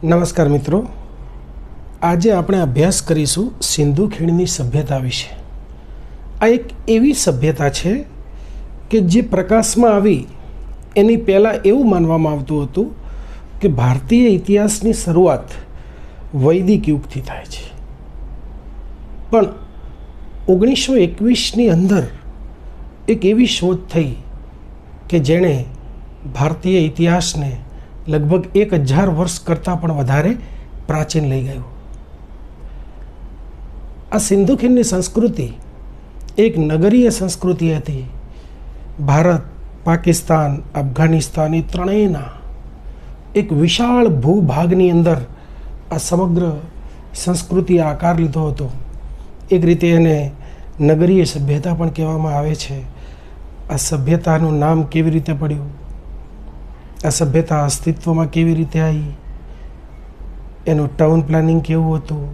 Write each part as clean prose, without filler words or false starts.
નમસ્કાર મિત્રો, આજે આપણે અભ્યાસ કરીશું સિંધુ ખીણની સભ્યતા વિશે. આ એક એવી સભ્યતા છે કે જે પ્રકાશમાં આવી એની પહેલાં એવું માનવામાં આવતું હતું કે ભારતીય ઇતિહાસની શરૂઆત વૈદિક યુગથી થાય છે. પણ 1921ની અંદર એક એવી શોધ થઈ કે જેણે ભારતીય ઇતિહાસને લગભગ 1000 વર્ષ કરતાં પણ વધારે પ્રાચીન લઈ ગયું. આ સિંધુ ખીણની સંસ્કૃતિ એક નગરીય સંસ્કૃતિ હતી. ભારત, પાકિસ્તાન, અફઘાનિસ્તાન એ ત્રણેયના એક વિશાળ ભૂભાગની અંદર આ સમગ્ર સંસ્કૃતિએ આકાર લીધો હતો. એક રીતે એને નગરીય સભ્યતા પણ કહેવામાં આવે છે. આ સભ્યતાનું નામ કેવી રીતે પડ્યું, આ સભ્યતા અસ્તિત્વમાં કેવી રીતે આવી, એનું ટાઉન પ્લાનિંગ કેવું હતું,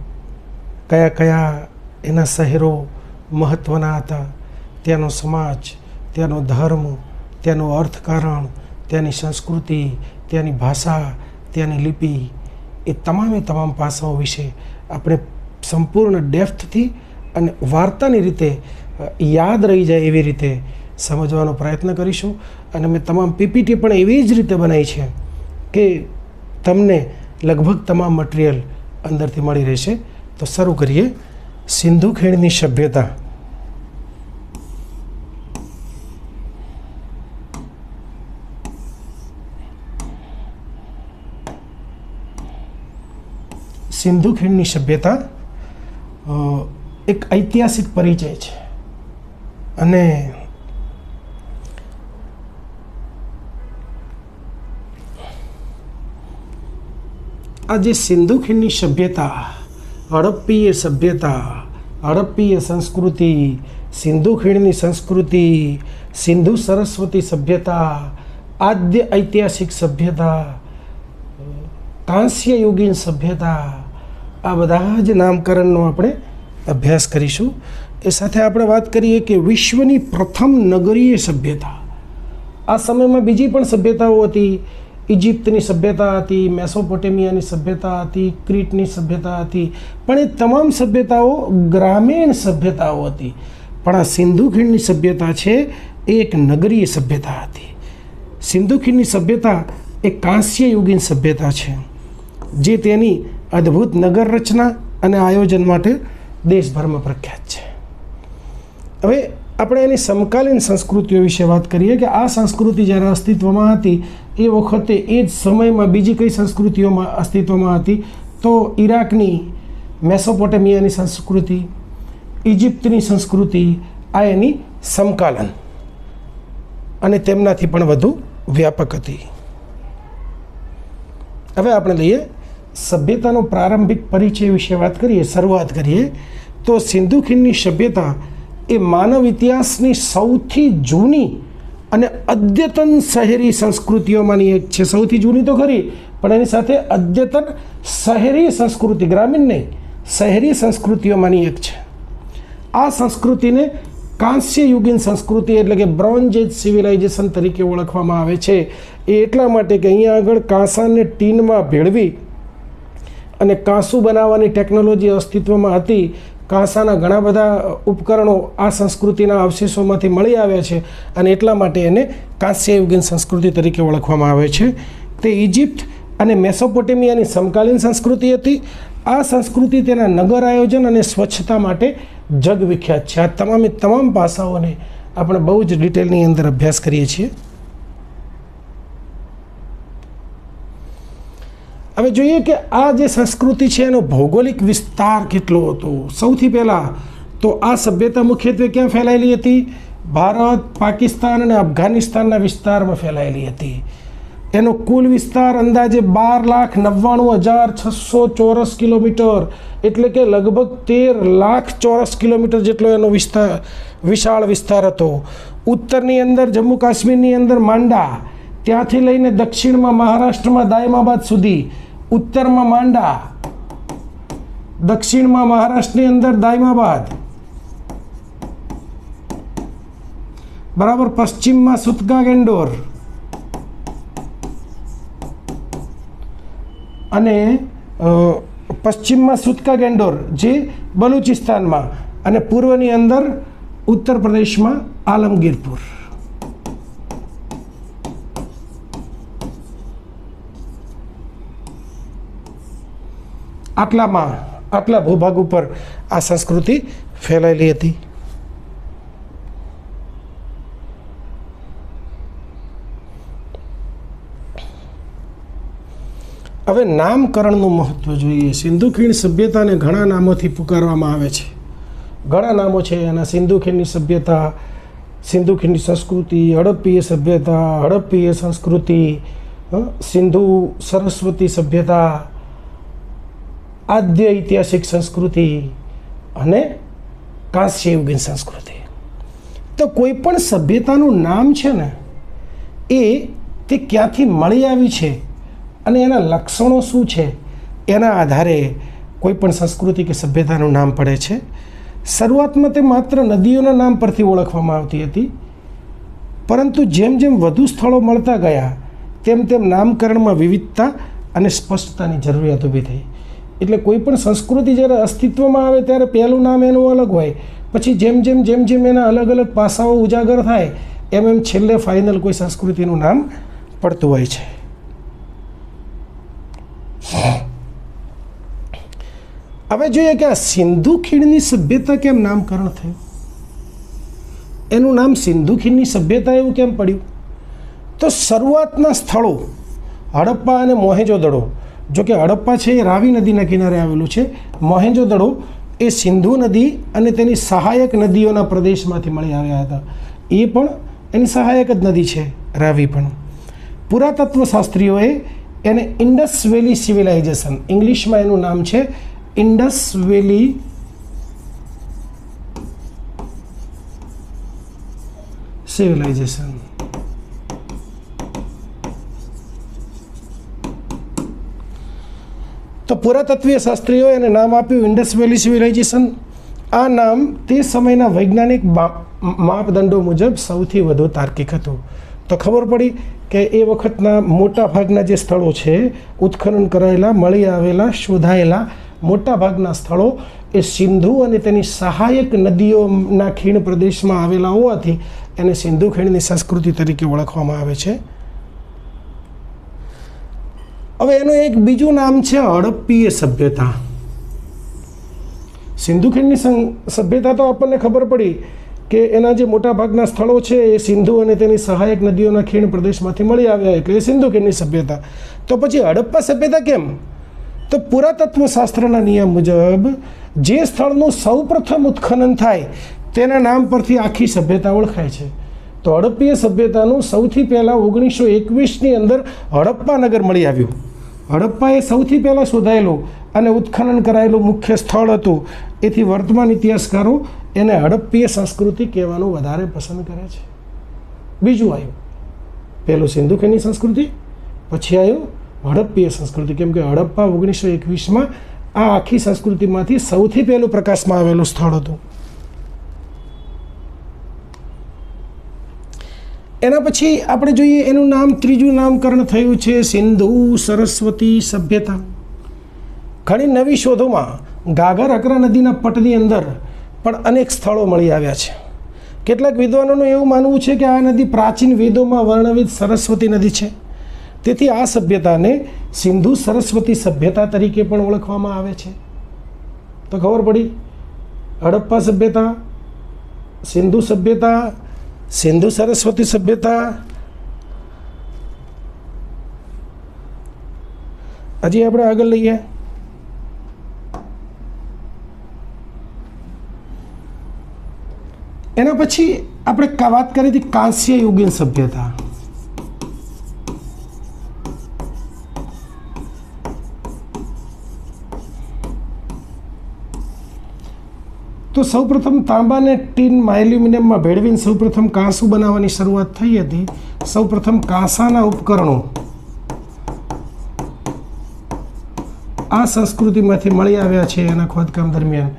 કયા કયા એના શહેરો મહત્ત્વના હતા, ત્યાંનો સમાજ, ત્યાંનો ધર્મ, ત્યાંનું અર્થકારણ, ત્યાંની સંસ્કૃતિ, ત્યાંની ભાષા, ત્યાંની લિપિ, એ તમામ પાસાઓ વિશે આપણે સંપૂર્ણ ડેપ્થથી અને વાર્તાની રીતે યાદ રહી જાય એવી રીતે સમજવાનો પ્રયત્ન કરીશું. અને મેં તમામ પીપીટી પણ એવી જ રીતે બનાવી છે કે તમને લગભગ તમામ મટીરિયલ અંદરથી મળી રહેશે. તો શરૂ કરીએ. સિંધુ ખીણની સભ્યતા. સિંધુ ખીણની સભ્યતા એક ઐતિહાસિક પરિચય છે. અને આ જે સિંધુ ખીણની સભ્યતા, હડપ્પીય સભ્યતા, હડપ્પીય સંસ્કૃતિ, સિંધુ ખીણની સંસ્કૃતિ, સિંધુ સરસ્વતી સભ્યતા, આદ્ય ઐતિહાસિક સભ્યતા, કાંસ્ય યુગીન સભ્યતા, આ બધા જ નામકરણનો આપણે અભ્યાસ કરીશું. એ સાથે આપણે વાત કરીએ કે વિશ્વની પ્રથમ નગરીય સભ્યતા. આ સમયમાં બીજી પણ સભ્યતાઓ હતી. ઇજિપ્તની સભ્યતા હતી, મેસોપોટેમિયાની સભ્યતા હતી, ક્રીટની સભ્યતા હતી. પણ એ તમામ સભ્યતાઓ ગ્રામીણ સભ્યતાઓ હતી. પણ આ સિંધુ ખીણની સભ્યતા છે એ એક નગરીય સભ્યતા હતી. સિંધુ ખીણની સભ્યતા એ કાંસ્ય યુગીન સભ્યતા છે જે તેની અદ્ભુત નગર રચના અને આયોજન માટે દેશભરમાં પ્રખ્યાત છે. હવે આપણે એની સમકાલીન સંસ્કૃતિઓ વિશે વાત કરીએ કે આ સંસ્કૃતિ જ્યારે અસ્તિત્વમાં હતી એ વખતે એ જ સમયમાં બીજી કઈ સંસ્કૃતિઓમાં અસ્તિત્વમાં હતી. તો ઈરાકની, મેસોપોટેમિયાની સંસ્કૃતિ, ઇજિપ્તની સંસ્કૃતિ, આ એની સમકાલીન અને તેમનાથી પણ વધુ વ્યાપક હતી. હવે આપણે લઈએ સભ્યતાનો પ્રારંભિક પરિચય વિશે વાત કરીએ, શરૂઆત કરીએ. તો સિંધુ ખીણની સભ્યતા એ માનવ ઇતિહાસની સૌથી જૂની અને અદ્યતન શહેરી સંસ્કૃતિઓમાંની એક છે. સૌથી જૂની તો ખરી, પણ એની સાથે અદ્યતન શહેરી સંસ્કૃતિ, ગ્રામીણ નહીં, શહેરી સંસ્કૃતિઓમાંની એક છે. આ સંસ્કૃતિને કાંસ્ય યુગીન સંસ્કૃતિ એટલે કે બ્રોન્ઝ એજ સિવિલાઇઝેશન તરીકે ઓળખવામાં આવે છે. એ એટલા માટે કે અહીંયા આગળ કાંસાને ટીનમાં ભેળવી અને કાંસુ બનાવવાની ટેકનોલોજી અસ્તિત્વમાં હતી. કાંસાના ઘણા બધા ઉપકરણો આ સંસ્કૃતિના અવશેષોમાંથી મળી આવ્યા છે અને એટલા માટે એને કાંસ્ય યુગીન સંસ્કૃતિ તરીકે ઓળખવામાં આવે છે. તે ઇજિપ્ત અને મેસોપોટેમિયાની સમકાલીન સંસ્કૃતિ હતી. આ સંસ્કૃતિ તેના નગર આયોજન અને સ્વચ્છતા માટે જગવિખ્યાત છે. આ તમામ પાસાઓને આપણે બહુ જ ડિટેલની અંદર અભ્યાસ કરીએ છીએ. હવે જોઈએ કે આ જે સંસ્કૃતિ છે એનો ભૌગોલિક વિસ્તાર કેટલો હતો. સૌથી પહેલાં તો આ સભ્યતા મુખ્યત્વે ક્યાં ફેલાયેલી હતી? ભારત, પાકિસ્તાન અને અફઘાનિસ્તાનના વિસ્તારમાં ફેલાયેલી હતી. એનો કુલ વિસ્તાર અંદાજે 12,99,600 ચોરસ કિલોમીટર એટલે કે લગભગ 13 લાખ ચોરસ કિલોમીટર જેટલો એનો વિશાળ વિસ્તાર હતો. ઉત્તરની અંદર જમ્મુ કાશ્મીરની અંદર માંડા, ત્યાંથી લઈને દક્ષિણમાં મહારાષ્ટ્રમાં દાયમાબાદ સુધી, ઉત્તરમાં માંડા, દક્ષિણમાં મહારાષ્ટ્રની અંદર દાયમાબાદ, બરાબર, પશ્ચિમમાં સુતગા ગેન્ડોર અને પશ્ચિમમાં સુતકા ગેન્ડોર જે બલુચિસ્તાનમાં, અને પૂર્વની અંદર ઉત્તર પ્રદેશમાં આલમગીરપુર. આટલા ભૂભાગ ઉપર આ સંસ્કૃતિ ફેલાયેલી હતી. હવે નામકરણનું મહત્વ જોઈએ. સિંધુ ખીણ સભ્યતાને ઘણા નામોથી પુકારવામાં આવે છે. ઘણા નામો છે એના. સિંધુ ખીણની સભ્યતા, સિંધુ ખીણની સંસ્કૃતિ, હડપ્પીય સભ્યતા, હડપ્પીય સંસ્કૃતિ, સિંધુ સરસ્વતી સભ્યતા, આદ્ય ઐતિહાસિક સંસ્કૃતિ અને કાંસ્ય યુગીન સંસ્કૃતિ. તો કોઈ પણ સભ્યતાનું નામ છે ને તે ક્યાંથી મળી આવી છે અને એના લક્ષણો શું છે એના આધારે કોઈ પણ સંસ્કૃતિ કે સભ્યતાનું નામ પડે છે. શરૂઆતમાં તે માત્ર નદીઓના નામ પરથી ઓળખવામાં આવતી હતી, પરંતુ જેમ જેમ વધુ સ્થળો મળતા ગયા તેમ તેમ નામકરણમાં વિવિધતા અને સ્પષ્ટતાની જરૂરિયાત ઊભી થઈ. એટલે કોઈ પણ સંસ્કૃતિ જ્યારે અસ્તિત્વમાં આવે ત્યારે પહેલું નામ એનું અલગ હોય, પછી જેમ જેમ એના અલગ અલગ પાસાઓ ઉજાગર થાય એમ છેલ્લે ફાઇનલ કોઈ સંસ્કૃતિનું નામ પડતું હોય છે. હવે જોઈએ કે આ સિંધુ ખીણની સભ્યતા કેમ નામકરણ થયું, એનું નામ સિંધુ ખીણની સભ્યતા એવું કેમ પડ્યું? તો શરૂઆતના સ્થળો હડપ્પા અને મોહેંજો-દડો, જો કે હડપ્પા છે એ રાવી નદીના કિનારે આવેલું છે, મોહેંજો-દડો એ સિંધુ નદી અને તેની સહાયક નદીઓના પ્રદેશમાંથી મળી આવ્યા હતા. એ પણ એની સહાયક જ નદી છે, રાવી પણ. પુરાતત્વ શાસ્ત્રીઓએ એને ઇન્ડસ વેલી સિવિલાઇઝેશન, ઇંગ્લિશમાં એનું નામ છે ઇન્ડસ વેલી સિવિલાઇઝેશન. તો પુરાતત્વીય શાસ્ત્રીઓએ એને નામ આપ્યું ઇન્ડસ વેલી સિવિલાઇઝેશન. આ નામ તે સમયના વૈજ્ઞાનિક માપદંડો મુજબ સૌથી વધુ તાર્કિક હતું. તો ખબર પડી કે એ વખતના મોટા ભાગના જે સ્થળો છે, ઉત્ખનન કરાયેલા, મળી આવેલા, શોધાયેલા મોટા ભાગના સ્થળો એ સિંધુ અને તેની સહાયક નદીઓના ખીણ પ્રદેશમાં આવેલા હોવાથી એને સિંધુ ખીણની સંસ્કૃતિ તરીકે ઓળખવામાં આવે છે. હવે એનું એક બીજું નામ છે હડપ્પીય સભ્યતા. સિંધુ ખીણની સભ્યતા તો આપણને ખબર પડી કે એના જે મોટા ભાગના સ્થળો છે એ સિંધુ અને તેની સહાયક નદીઓના ખીણ પ્રદેશમાંથી મળી આવ્યા, એટલે એ સિંધુ ખીણની સભ્યતા. તો પછી હડપ્પા સભ્યતા કેમ? તો પુરાતત્વ શાસ્ત્રના નિયમ મુજબ જે સ્થળનું સૌપ્રથમ ઉત્ખનન થાય તેના નામ પરથી આખી સભ્યતા ઓળખાય છે. તો હડપ્પીય સભ્યતાનું સૌથી પહેલાં 1921ની અંદર હડપ્પા નગર મળી આવ્યું. હડપ્પા એ સૌથી પહેલાં શોધાયેલું અને ઉત્ખનન કરાયેલું મુખ્ય સ્થળ હતું. એથી વર્તમાન ઇતિહાસકારો એને હડપ્પીય સંસ્કૃતિ કહેવાનું વધારે પસંદ કરે છે. બીજું આવ્યું, પહેલું સિંધુ ખીણની સંસ્કૃતિ, પછી આવ્યું હડપ્પીય સંસ્કૃતિ. કેમ કે હડપ્પા 1921માં આ આખી સંસ્કૃતિમાંથી સૌથી પહેલું પ્રકાશમાં આવેલું સ્થળ હતું. એના પછી આપણે જોઈએ એનું નામ, ત્રીજું નામકરણ થયું છે સિંધુ સરસ્વતી સભ્યતા. ઘણી નવી શોધોમાં ગાગર અકરા નદીના પટની અંદર પણ અનેક સ્થળો મળી આવ્યા છે. કેટલાક વિદ્વાનોનું એવું માનવું છે કે આ નદી પ્રાચીન વેદોમાં વર્ણવિત સરસ્વતી નદી છે. તેથી આ સભ્યતાને સિંધુ સરસ્વતી સભ્યતા તરીકે પણ ઓળખવામાં આવે છે. તો ખબર પડી, હડપ્પા સભ્યતા, સિંધુ સભ્યતા, સિંધુ સરસ્વતી સભ્યતા. હજી આપણે આગળ લઈએ. એના પછી આપણે વાત કરી હતી કાંસ્ય યુગીન સભ્યતા. તો સૌપ્રથમ તાંબાને ટીન એલ્યુમિનિયમમાં ભેળવીને સૌપ્રથમ કાંસુ બનાવવાની શરૂઆત થઈ હતી. સૌપ્રથમ કાંસાના ઉપકરણો આ સંસ્કૃતિમાંથી મળી આવ્યા છે એના ખોદકામ દરમિયાન.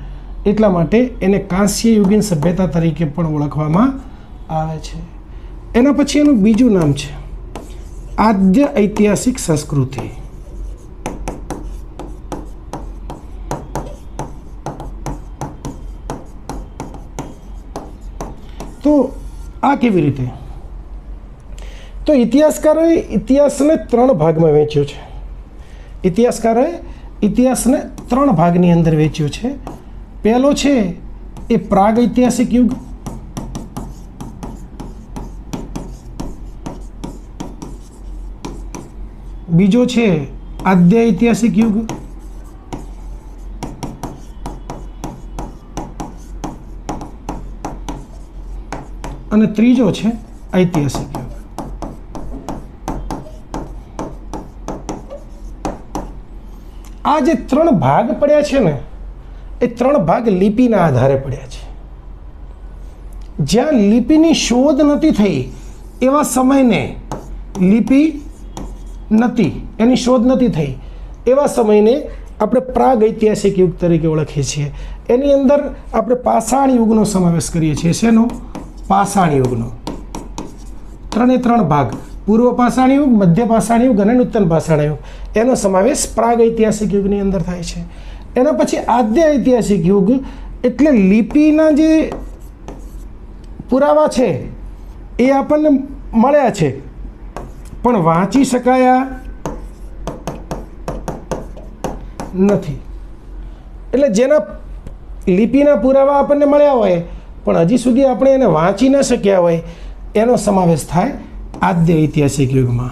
એટલા માટે એને કાંસ્ય યુગીન સભ્યતા તરીકે પણ ઓળખવામાં આવે છે. એના પછી એનું બીજું નામ છે આદ્ય ઐતિહાસિક સંસ્કૃતિ. તો આ કેવી રીતે? તો ઇતિહાસકારોએ ઇતિહાસને 3 ભાગમાં વહેંચ્યો છે. ઇતિહાસકારોએ ઇતિહાસને 3 ભાગની અંદર વહેંચ્યો છે. પહેલો છે એ પ્રાગ ઐતિહાસિક યુગ, બીજો છે આદ્ય ઐતિહાસિક યુગ, અને ત્રીજો છે ઐતિહાસિક યુગ. આ જે 3 ભાગ પડ્યા છે ને, એ 3 ભાગ લિપિના આધારે પડ્યા છે. જ્યાં લિપિની શોધ નથી થઈ એવા સમયને, લિપિ નથી, એની શોધ નથી થઈ એવા સમયને આપણે પ્રાગ ઐતિહાસિક યુગ તરીકે ઓળખીએ છીએ. એની અંદર આપણે પાષાણ યુગનો સમાવેશ કરીએ છીએ. શેનો? પાષાણ યુગનો. 3 ભાગ, પૂર્વ પાષાણ યુગ, મધ્ય પાષાણ યુગ અને નૂતન પાષાણ યુગ, એનો સમાવેશ પ્રાગ ઐતિહાસિક યુગની અંદર થાય છે. એના પછી આદ્ય ઐતિહાસિક યુગ, એટલે લિપિના જે પુરાવા છે એ આપણને મળ્યા છે પણ વાંચી શકાયા નથી. એટલે જેના લિપિના પુરાવા આપણને મળ્યા હોય પણ હજી સુધી આપણે એને વાંચી ન શક્યા હોય, એનો સમાવેશ થાય આદ્ય ઐતિહાસિક યુગમાં.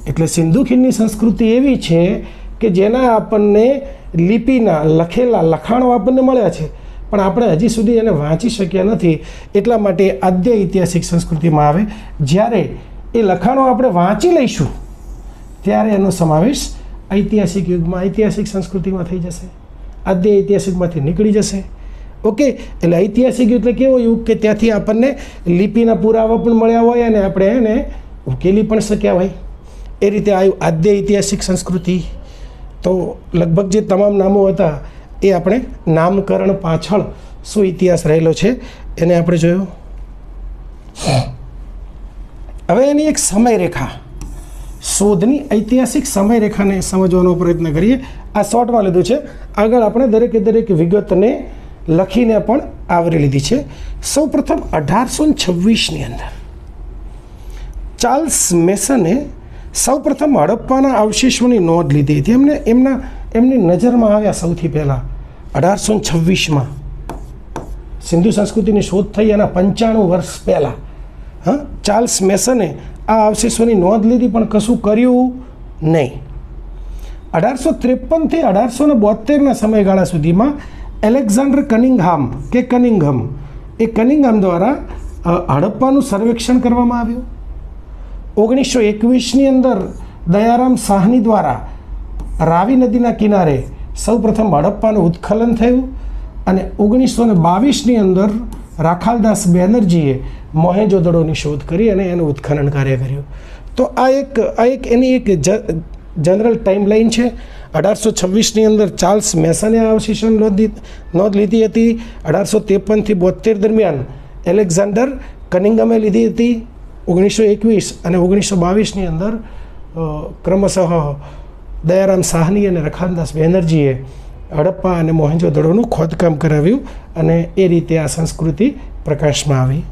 એટલે સિંધુ ખીણની સંસ્કૃતિ એવી છે કે જેના આપણને લિપિના લખેલા લખાણો આપણને મળ્યા છે પણ આપણે હજી સુધી એને વાંચી શક્યા નથી. એટલા માટે આદ્ય ઐતિહાસિક સંસ્કૃતિમાં આવે. જ્યારે એ લખાણો આપણે વાંચી લઈશું ત્યારે એનો સમાવેશ ઐતિહાસિક યુગમાં, ઐતિહાસિક સંસ્કૃતિમાં થઈ જશે. આદ્ય ઐતિહાસિકમાંથી નીકળી જશે. ઓકે, એટલે ઐતિહાસિક યુગ એટલે કેવો યુગ કે ત્યાંથી આપણને લિપિના પુરાવા પણ મળ્યા હોય અને આપણે એને ઉકેલી પણ શક્યા હોય. એ રીતે આવ્યું આદ્ય ઐતિહાસિક સંસ્કૃતિ. તો લગભગ જે તમામ નામો હતા એ આપણે નામકરણ પાછળ શું ઇતિહાસ રહેલો છે એને આપણે જોયો. હવે એની એક સમયરેખા, શોધની ઐતિહાસિક સમયરેખાને સમજવાનો પ્રયત્ન કરીએ. આ શોર્ટમાં લીધું છે, આગળ આપણે દરેક વિગતને લખીને પણ આવરી લીધી છે. સૌ પ્રથમ 1826ની અંદર ચાર્લ્સ મેસને સૌ પ્રથમ હડપ્પાના અવશેષોની નોંધ લીધી હતી. એમની નજરમાં આવ્યા સૌથી પહેલાં 1826માં. સિંધુ સંસ્કૃતિની શોધ થઈ એના 95 વર્ષ પહેલાં ચાર્લ્સ મેસને આ અવશેષોની નોંધ લીધી પણ કશું કર્યું નહીં. 1853 થી 1872ના સમયગાળા સુધીમાં એલેક્ઝાન્ડર કનિંઘહામ એ કનિંઘહામ દ્વારા હડપ્પાનું સર્વેક્ષણ કરવામાં આવ્યું. 1921ની અંદર દયારામ સાહની દ્વારા રાવી નદીના કિનારે સૌપ્રથમ હડપ્પાનું ઉત્ખનન થયું અને 1922ની અંદર રાખાલદાસ બેનર્જીએ મોહેંજો-દડોની શોધ કરી અને એનું ઉત્ખનન કાર્ય કર્યું. તો આ એક એની એક જનરલ ટાઈમલાઈન છે. 1826ની અંદર ચાર્લ્સ મેસને આ અવશેષોની નોંધ લીધી હતી. 1853 થી 72 દરમિયાન એલેક્ઝાન્ડર કનિંઘહામે લીધી હતી. 1921 અને 1922ની અંદર ક્રમશઃ દયારામ સાહની અને રખાલદાસ બેનર્જીએ હડપ્પા અને મોહેંજો-દડોનું ખોદકામ કરાવ્યું અને એ રીતે આ સંસ્કૃતિ પ્રકાશમાં આવી.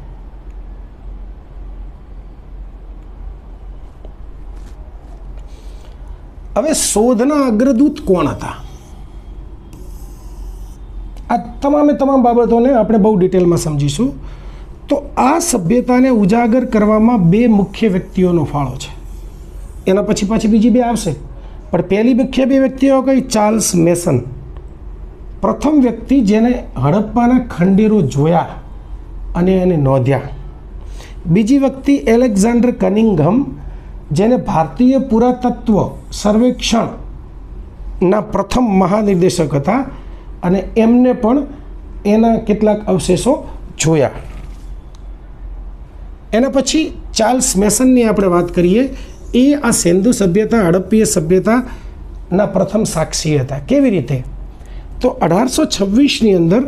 હવે શોધના અગ્રદૂત કોણ હતા? આ તમામ બાબતોને આપણે બહુ ડિટેલમાં સમજીશું. તો આ સભ્યતાને ઉજાગર કરવામાં 2 મુખ્ય વ્યક્તિઓનો ફાળો છે. એના પછી બીજી 2 આવશે, પણ પહેલી મુખ્ય 2 વ્યક્તિઓ કઈ? ચાર્લ્સ મેસન, પ્રથમ વ્યક્તિ જેને હડપ્પાના ખંડેરો જોયા અને એને નોંધ્યા. બીજી વ્યક્તિ એલેક્ઝાન્ડર કનિંઘહામ, જેને ભારતીય પુરાતત્વ સર્વેક્ષણના પ્રથમ મહાનિર્દેશક હતા અને એમને પણ એના કેટલાક અવશેષો જોયા. એના પછી ચાર્લ્સ મેસનની આપણે વાત કરીએ. એ આ સિંધુ સભ્યતા, હડપ્પીય સભ્યતાના પ્રથમ સાક્ષી હતા. કેવી રીતે? તો 1826ની અંદર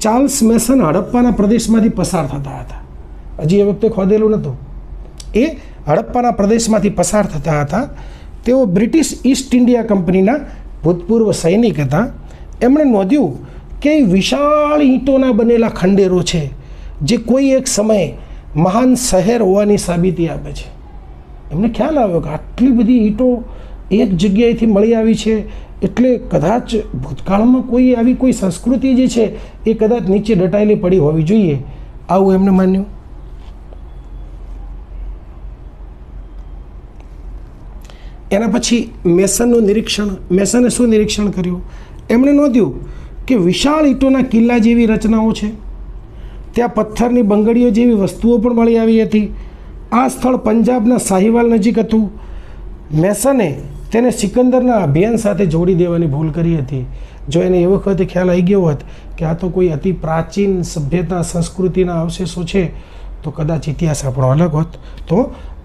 ચાર્લ્સ મેસન હડપ્પાના પ્રદેશમાંથી પસાર થતા હતા. હજી એ વખતે ખોદેલું નહોતું. એ હડપ્પાના પ્રદેશમાંથી પસાર થતા હતા. તેઓ બ્રિટિશ ઈસ્ટ ઇન્ડિયા કંપનીના ભૂતપૂર્વ સૈનિક હતા. એમણે નોંધ્યું કે વિશાળ ઈંટોના બનેલા ખંડેરો છે જે કોઈ એક સમયે મહાન શહેર હોવાની સાબિતી આપે છે. એમને ખ્યાલ આવ્યો કે આટલી બધી ઈંટો એક જગ્યાએથી મળી આવી છે, એટલે કદાચ ભૂતકાળમાં કોઈ આવી કોઈ સંસ્કૃતિ જે છે એ કદાચ નીચે દટાયેલી પડી હોવી જોઈએ, આવું એમને માન્યું. એના પછી મેસનનું નિરીક્ષણ. મેસને શું નિરીક્ષણ કર્યું? એમણે નોંધ્યું કે વિશાળ ઈંટોના કિલ્લા જેવી રચનાઓ છે, ત્યાં પથ્થરની બંગડીઓ જેવી વસ્તુઓ પણ મળી આવી હતી. આ સ્થળ પંજાબના સાહિવાલ નજીક હતું. મેસને તેને સિકંદરના અભિયાન સાથે જોડી દેવાની ભૂલ કરી હતી. જો એને એ વખતે ખ્યાલ આવી ગયો હોત કે આ તો કોઈ અતિ પ્રાચીન સભ્યતા સંસ્કૃતિના અવશેષો છે, તો કદાચ ઇતિહાસ આપણો અલગ હોત. તો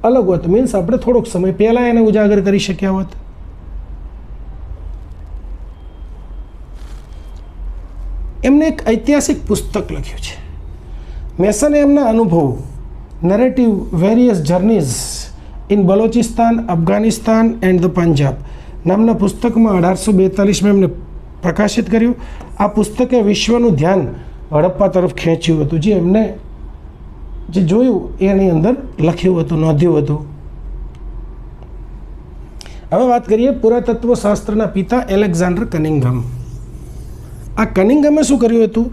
અલગ હોત મીન્સ આપણે થોડોક સમય પહેલાં એને ઉજાગર કરી શક્યા હોત. એમને એક ઐતિહાસિક પુસ્તક લખ્યું છે. મેસને એમના અનુભવો narrative various journeys in Balochistan, Afghanistan and the Punjab નામના પુસ્તકમાં 1842માં એમને પ્રકાશિત કર્યું. આ પુસ્તકે વિશ્વનું ધ્યાન હડપ્પા તરફ ખેંચ્યું હતું. જે એમને જે જોયું એની અંદર લખ્યું હતું, નોંધ્યું હતું. હવે વાત કરીએ પુરાતત્વ શાસ્ત્રના પિતા એલેક્ઝાન્ડર કનિંઘમ. આ કનિંઘમે શું કર્યું હતું?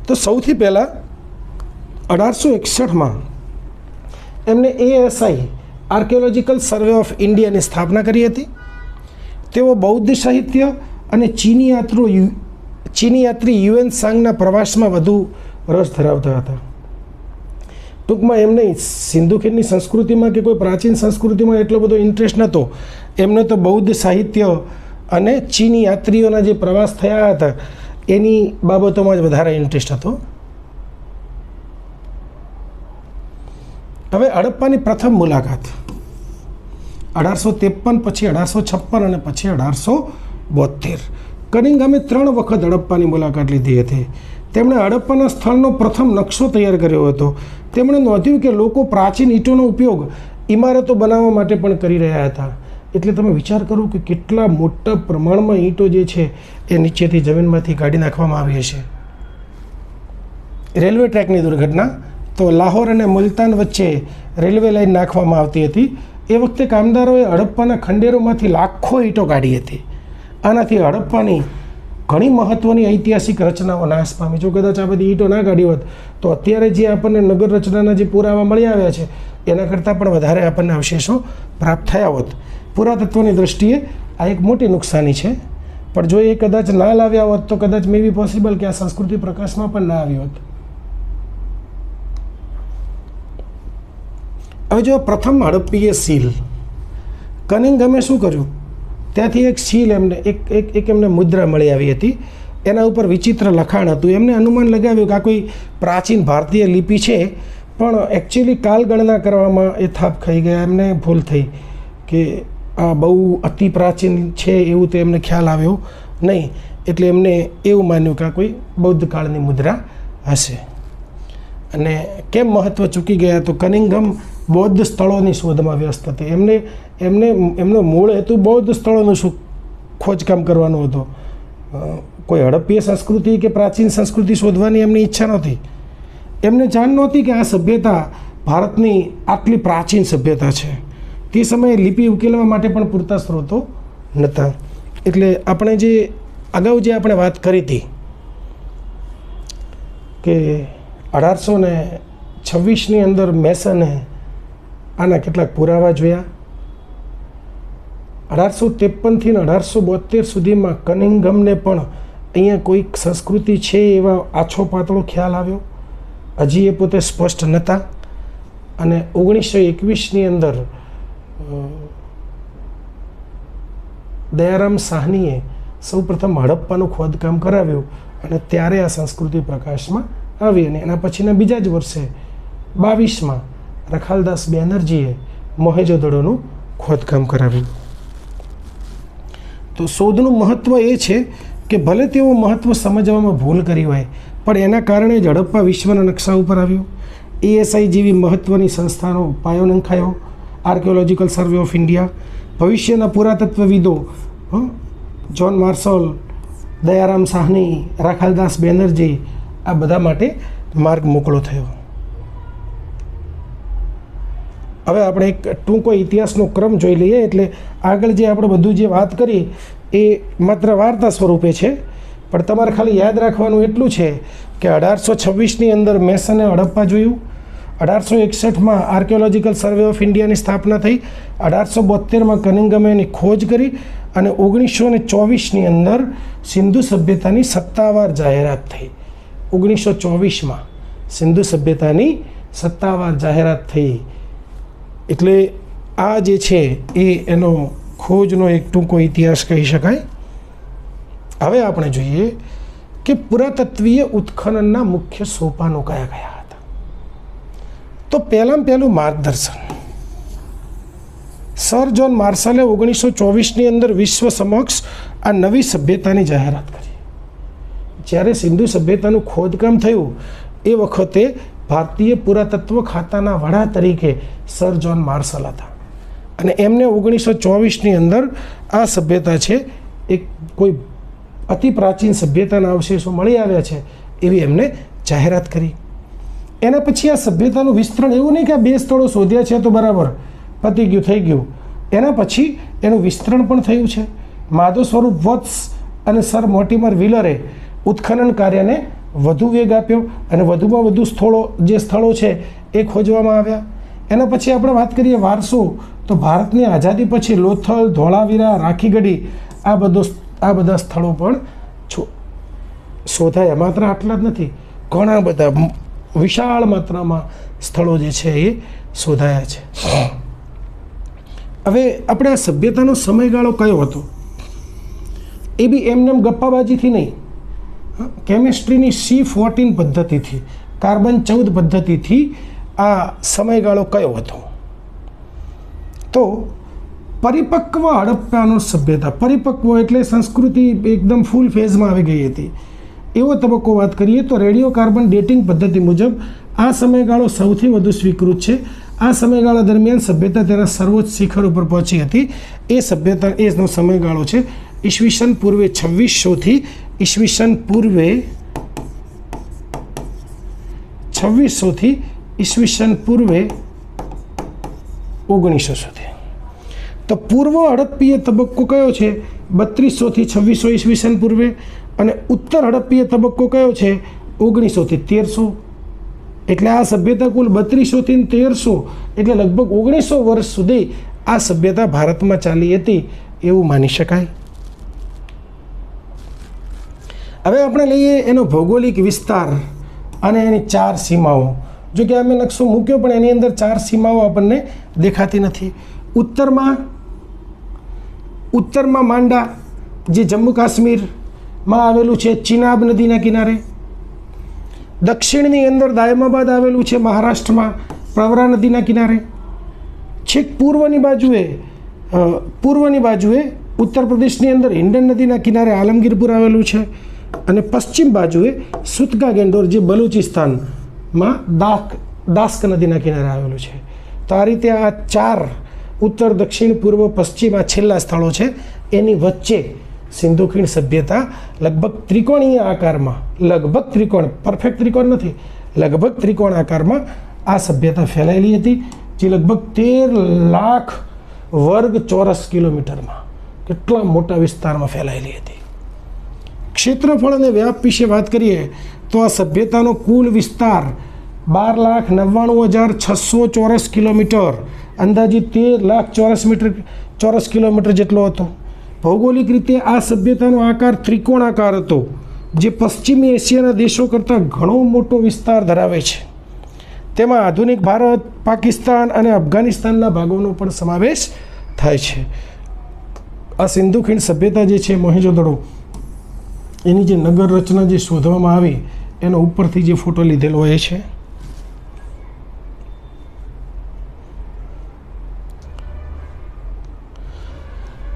તો સૌથી પહેલાં 1861માં એમને ASI આર્કિયોલોજીકલ સર્વે ઓફ ઇન્ડિયાની સ્થાપના કરી હતી. તેઓ બૌદ્ધ સાહિત્ય અને ચીની યાત્રી યુએન સાંગના પ્રવાસમાં વધુ રસ ધરાવતા હતા. ટૂંકમાં એમને સિંધુ ખીણની સંસ્કૃતિમાં કે કોઈ પ્રાચીન સંસ્કૃતિમાં એટલો બધો ઇન્ટરેસ્ટ નહોતો. એમને તો બૌદ્ધ સાહિત્ય અને ચીની યાત્રીઓના જે પ્રવાસ થયા હતા એની બાબતોમાં જ વધારે ઇન્ટરેસ્ટ હતો. હવે હડપ્પાની પ્રથમ મુલાકાત 1853, પછી 1856 અને પછી 1872. કનિંઘમે 3 વખત હડપ્પાની મુલાકાત લીધી હતી. તેમણે હડપ્પાના સ્થળનો પ્રથમ નકશો તૈયાર કર્યો હતો. તેમણે નોંધ્યું કે લોકો પ્રાચીન ઈંટોનો ઉપયોગ ઇમારતો બનાવવા માટે પણ કરી રહ્યા હતા. એટલે તમે વિચાર કરો કે કેટલા મોટા પ્રમાણમાં ઈંટો જે છે એ નીચેથી જમીનમાંથી કાઢી નાખવામાં આવી હશે. રેલવે ટ્રેકની દુર્ઘટના, તો લાહોર અને મુલતાન વચ્ચે રેલવે લાઇન નાખવામાં આવતી હતી. એ વખતે કામદારોએ હડપ્પાના ખંડેરોમાંથી લાખો ઈંટો કાઢી હતી. આનાથી હડપ્પાની ઘણી મહત્ત્વની ઐતિહાસિક રચનાઓ નાશ પામી. જો કદાચ આ બધી ઈંટો ના કાઢી હોત તો અત્યારે જે આપણને નગર રચનાના જે પુરાવા મળી આવ્યા છે એના કરતાં પણ વધારે આપણને અવશેષો પ્રાપ્ત થયા હોત. પુરાતત્વની દૃષ્ટિએ આ એક મોટી નુકસાની છે. પણ જો એ કદાચ ના લાવ્યા હોત તો કદાચ મે બી પોસિબલ કે આ સંસ્કૃતિ પ્રકાશમાં પણ ના આવી હોત. હવે જો પ્રથમ હડપ્પીય સીલ, કનિંઘમે શું કર્યું? ત્યાંથી એક સીલ એમને મુદ્રા મળી આવી હતી. એના ઉપર વિચિત્ર લખાણ હતું. એમને અનુમાન લગાવ્યું કે આ કોઈ પ્રાચીન ભારતીય લિપિ છે, પણ એકચ્યુઅલી કાલગણના કરવામાં એ થાપ ખાઈ ગયા. એમને ભૂલ થઈ કે આ બહુ અતિ પ્રાચીન છે એવું તો એમને ખ્યાલ આવ્યો નહીં. એટલે એમને એવું માન્યું કે આ કોઈ બૌદ્ધ કાળની મુદ્રા હશે. અને કેમ મહત્ત્વ ચૂકી ગયા? તો કનિંઘમ બૌદ્ધ સ્થળોની શોધમાં વ્યસ્ત હતી. એમનો મૂળ હેતુ બૌદ્ધ સ્થળોનું ખોજકામ કરવાનો હતો. કોઈ હડપ્પીય સંસ્કૃતિ કે પ્રાચીન સંસ્કૃતિ શોધવાની એમની ઈચ્છા નહોતી. એમને જાણ નહોતી કે આ સભ્યતા ભારતની આટલી પ્રાચીન સભ્યતા છે. તે સમયે લિપિ ઉકેલવા માટે પણ પૂરતા સ્ત્રોતો નહોતા. એટલે આપણે જે અગાઉ જે આપણે વાત કરી હતી કે 1826ની અંદર મેસને આના કેટલાક પુરાવા જોયા. 1853થી 1872 સુધીમાં કનિંઘમને પણ અહીંયા કોઈક સંસ્કૃતિ છે એવા આછો પાતળો ખ્યાલ આવ્યો. હજી એ પોતે સ્પષ્ટ નહોતા. અને 1921ની અંદર દયારામ સાહનીએ સૌપ્રથમ હડપ્પાનું ખોદકામ કરાવ્યું અને ત્યારે આ સંસ્કૃતિ પ્રકાશમાં આવી. અને એના પછીના બીજા જ વર્ષે 22માં રખાલદાસ બેનર્જીએ મોહેંજો-દડોનું ખોદકામ કરાવ્યું. તો શોધનું મહત્ત્વ એ છે કે ભલે તેઓ મહત્ત્વ સમજવામાં ભૂલ કરી હોય, પણ એના કારણે જ હડપ્પા વિશ્વના નકશા ઉપર આવ્યું. ASI જેવી મહત્ત્વની સંસ્થાનો પાયો નંખાયો. આર્કિયોલોજીકલ સર્વે ઓફ ઇન્ડિયા, ભવિષ્યના પુરાતત્વવિદો જ્હોન માર્શલ, દયારામ સાહની, રાખાલદાસ બેનર્જી, આ બધા માટે માર્ગ મોકળો થયો. હવે આપણે એક ટૂંકો ઇતિહાસનો ક્રમ જોઈ લઈએ. એટલે આગળ જે આપણે બધું જે વાત કરી એ માત્ર વાર્તા સ્વરૂપે છે, પણ તમારે ખાલી યાદ રાખવાનું એટલું છે કે 1826ની અંદર મેસને હડપ્પા જોયું, 1861માં આર્કિયોલોજીકલ સર્વે ઓફ ઇન્ડિયાની સ્થાપના થઈ, 1872માં કનિંઘમે એની ખોજ કરી અને 1924ની અંદર સિંધુ સભ્યતાની સત્તાવાર જાહેરાત થઈ. 1924માં સિંધુ સભ્યતાની સત્તાવાર જાહેરાત થઈ. એટલે આ જે છે એ એનો ખોજનો એક ટૂંકો ઇતિહાસ કહી શકાય. હવે આપણે જોઈએ કે પુરાતત્વીય ઉત્ખનનના મુખ્ય સોપાનો કયા કયા હતા. તો પહેલું માર્ગદર્શન. સર જ્હોન માર્શલે 1924ની અંદર વિશ્વ સમક્ષ આ નવી સભ્યતાની જાહેરાત કરી. જ્યારે સિંધુ સભ્યતાનું ખોદકામ થયું એ વખતે ભારતીય પુરાતત્વ ખાતાના વડા તરીકે સર જ્હોન માર્શલ હતા અને એમને 1924ની અંદર આ સભ્યતા છે એક કોઈ અતિ પ્રાચીન સભ્યતાના અવશેષો મળી આવ્યા છે એવી એમને જાહેરાત કરી. એના પછી આ સભ્યતાનું વિસ્તરણ, એવું નહીં કે આ 2 સ્થળો શોધ્યા છે તો બરાબર પતી ગયું થઈ ગયું. એના પછી એનું વિસ્તરણ પણ થયું છે. માધવ સ્વરૂપ વત્સ અને સર મોર્ટિમર વ્હીલરે ઉત્ખનન કાર્યને વધુ વેગ આપ્યો અને વધુમાં વધુ સ્થળો છે એ ખોજવામાં આવ્યા. એના પછી આપણે વાત કરીએ વારસો, તો ભારતની આઝાદી પછી લોથલ, ધોળાવીરા, રાખીગઢી આ બધા સ્થળો પણ શોધાયા. માત્ર આટલા જ નથી, ઘણા બધા વિશાળ માત્રામાં સ્થળો જે છે એ શોધાયા છે. હવે આપણે આ સભ્યતાનો સમયગાળો કયો હતો એ બી એમને ગપ્પાબાજીથી નહીં, કેમિસ્ટ્રીની C14 પદ્ધતિથી, કાર્બન 14 પદ્ધતિથી આ સમયગાળો કયો હતો. તો પરિપક્વ હડપ્પાનો સભ્યતા, પરિપક્વ એટલે સંસ્કૃતિ એકદમ ફૂલ ફેઝમાં આવી ગઈ હતી એવો તબક્કો વાત કરીએ તો રેડિયો કાર્બન ડેટિંગ પદ્ધતિ મુજબ આ સમયગાળો સૌથી વધુ સ્વીકૃત છે. આ સમયગાળા દરમિયાન સભ્યતા તેના સર્વોચ્ચ શિખર ઉપર પહોંચી હતી. એ સભ્યતા એનો સમયગાળો છે ઈસવીસન પૂર્વે 2600થી ઈસવીસન પૂર્વે 2600થી ઈસવીસન પૂર્વે 1900 સુધી. તો પૂર્વ હડપ્પીય તબક્કો કયો છે? 3200થી 2600 ઈસવીસન પૂર્વે. અને ઉત્તર હડપ્પીય તબક્કો કયો છે? 1900થી 1300. એટલે આ સભ્યતા કુલ 3200થી 1300 એટલે લગભગ 1900 વર્ષ સુધી આ સભ્યતા ભારતમાં ચાલી હતી એવું માની શકાય. હવે આપણે લઈએ એનો ભૌગોલિક વિસ્તાર અને એની 4 સીમાઓ. જો કે અમે નકશો મૂક્યો પણ એની અંદર 4 સીમાઓ આપણને દેખાતી નથી. ઉત્તરમાં માંડા જે જમ્મુ કાશ્મીરમાં આવેલું છે ચિનાબ નદીના કિનારે. દક્ષિણની અંદર દાયમાબાદ આવેલું છે મહારાષ્ટ્રમાં પ્રવરા નદીના કિનારે. છેક પૂર્વની બાજુએ ઉત્તર પ્રદેશની અંદર હિંડન નદીના કિનારે આલમગીરપુર આવેલું છે. અને પશ્ચિમ બાજુએ સુતગા ગેન્ડોર જે બલુચિસ્તાનમાં દાસ્ક નદીના કિનારે આવેલું છે. તો આ રીતે આ 4 ઉત્તર, દક્ષિણ, પૂર્વ, પશ્ચિમ આ છેલ્લા સ્થળો છે. એની વચ્ચે સિંધુ ખીણ સભ્યતા લગભગ ત્રિકોણીય આકારમાં, લગભગ ત્રિકોણ, પરફેક્ટ ત્રિકોણ નથી, લગભગ ત્રિકોણ આકારમાં આ સભ્યતા ફેલાયેલી હતી, જે લગભગ 13 લાખ વર્ગ ચોરસ કિલોમીટરમાં, કેટલા મોટા વિસ્તારમાં ફેલાયેલી હતી. ક્ષેત્રફળ અને વ્યાપ વિશે વાત કરીએ તો આ સભ્યતાનો કુલ વિસ્તાર 12,99,600 ચોરસ કિલોમીટર, અંદાજિત 13 લાખ ચોરસ કિલોમીટર જેટલો હતો. ભૌગોલિક રીતે આ સભ્યતાનો આકાર ત્રિકોણાકાર હતો, જે પશ્ચિમી એશિયાના દેશો કરતાં ઘણો મોટો વિસ્તાર ધરાવે છે. તેમાં આધુનિક ભારત, પાકિસ્તાન અને અફઘાનિસ્તાનના ભાગોનો પણ સમાવેશ થાય છે. આ સિંધુ ખીણ સભ્યતા જે છે મોહેંજો-દડો, એની જે નગર રચના જે શોધવામાં આવી એનો ઉપરથી જે ફોટો લીધેલો હોય છે.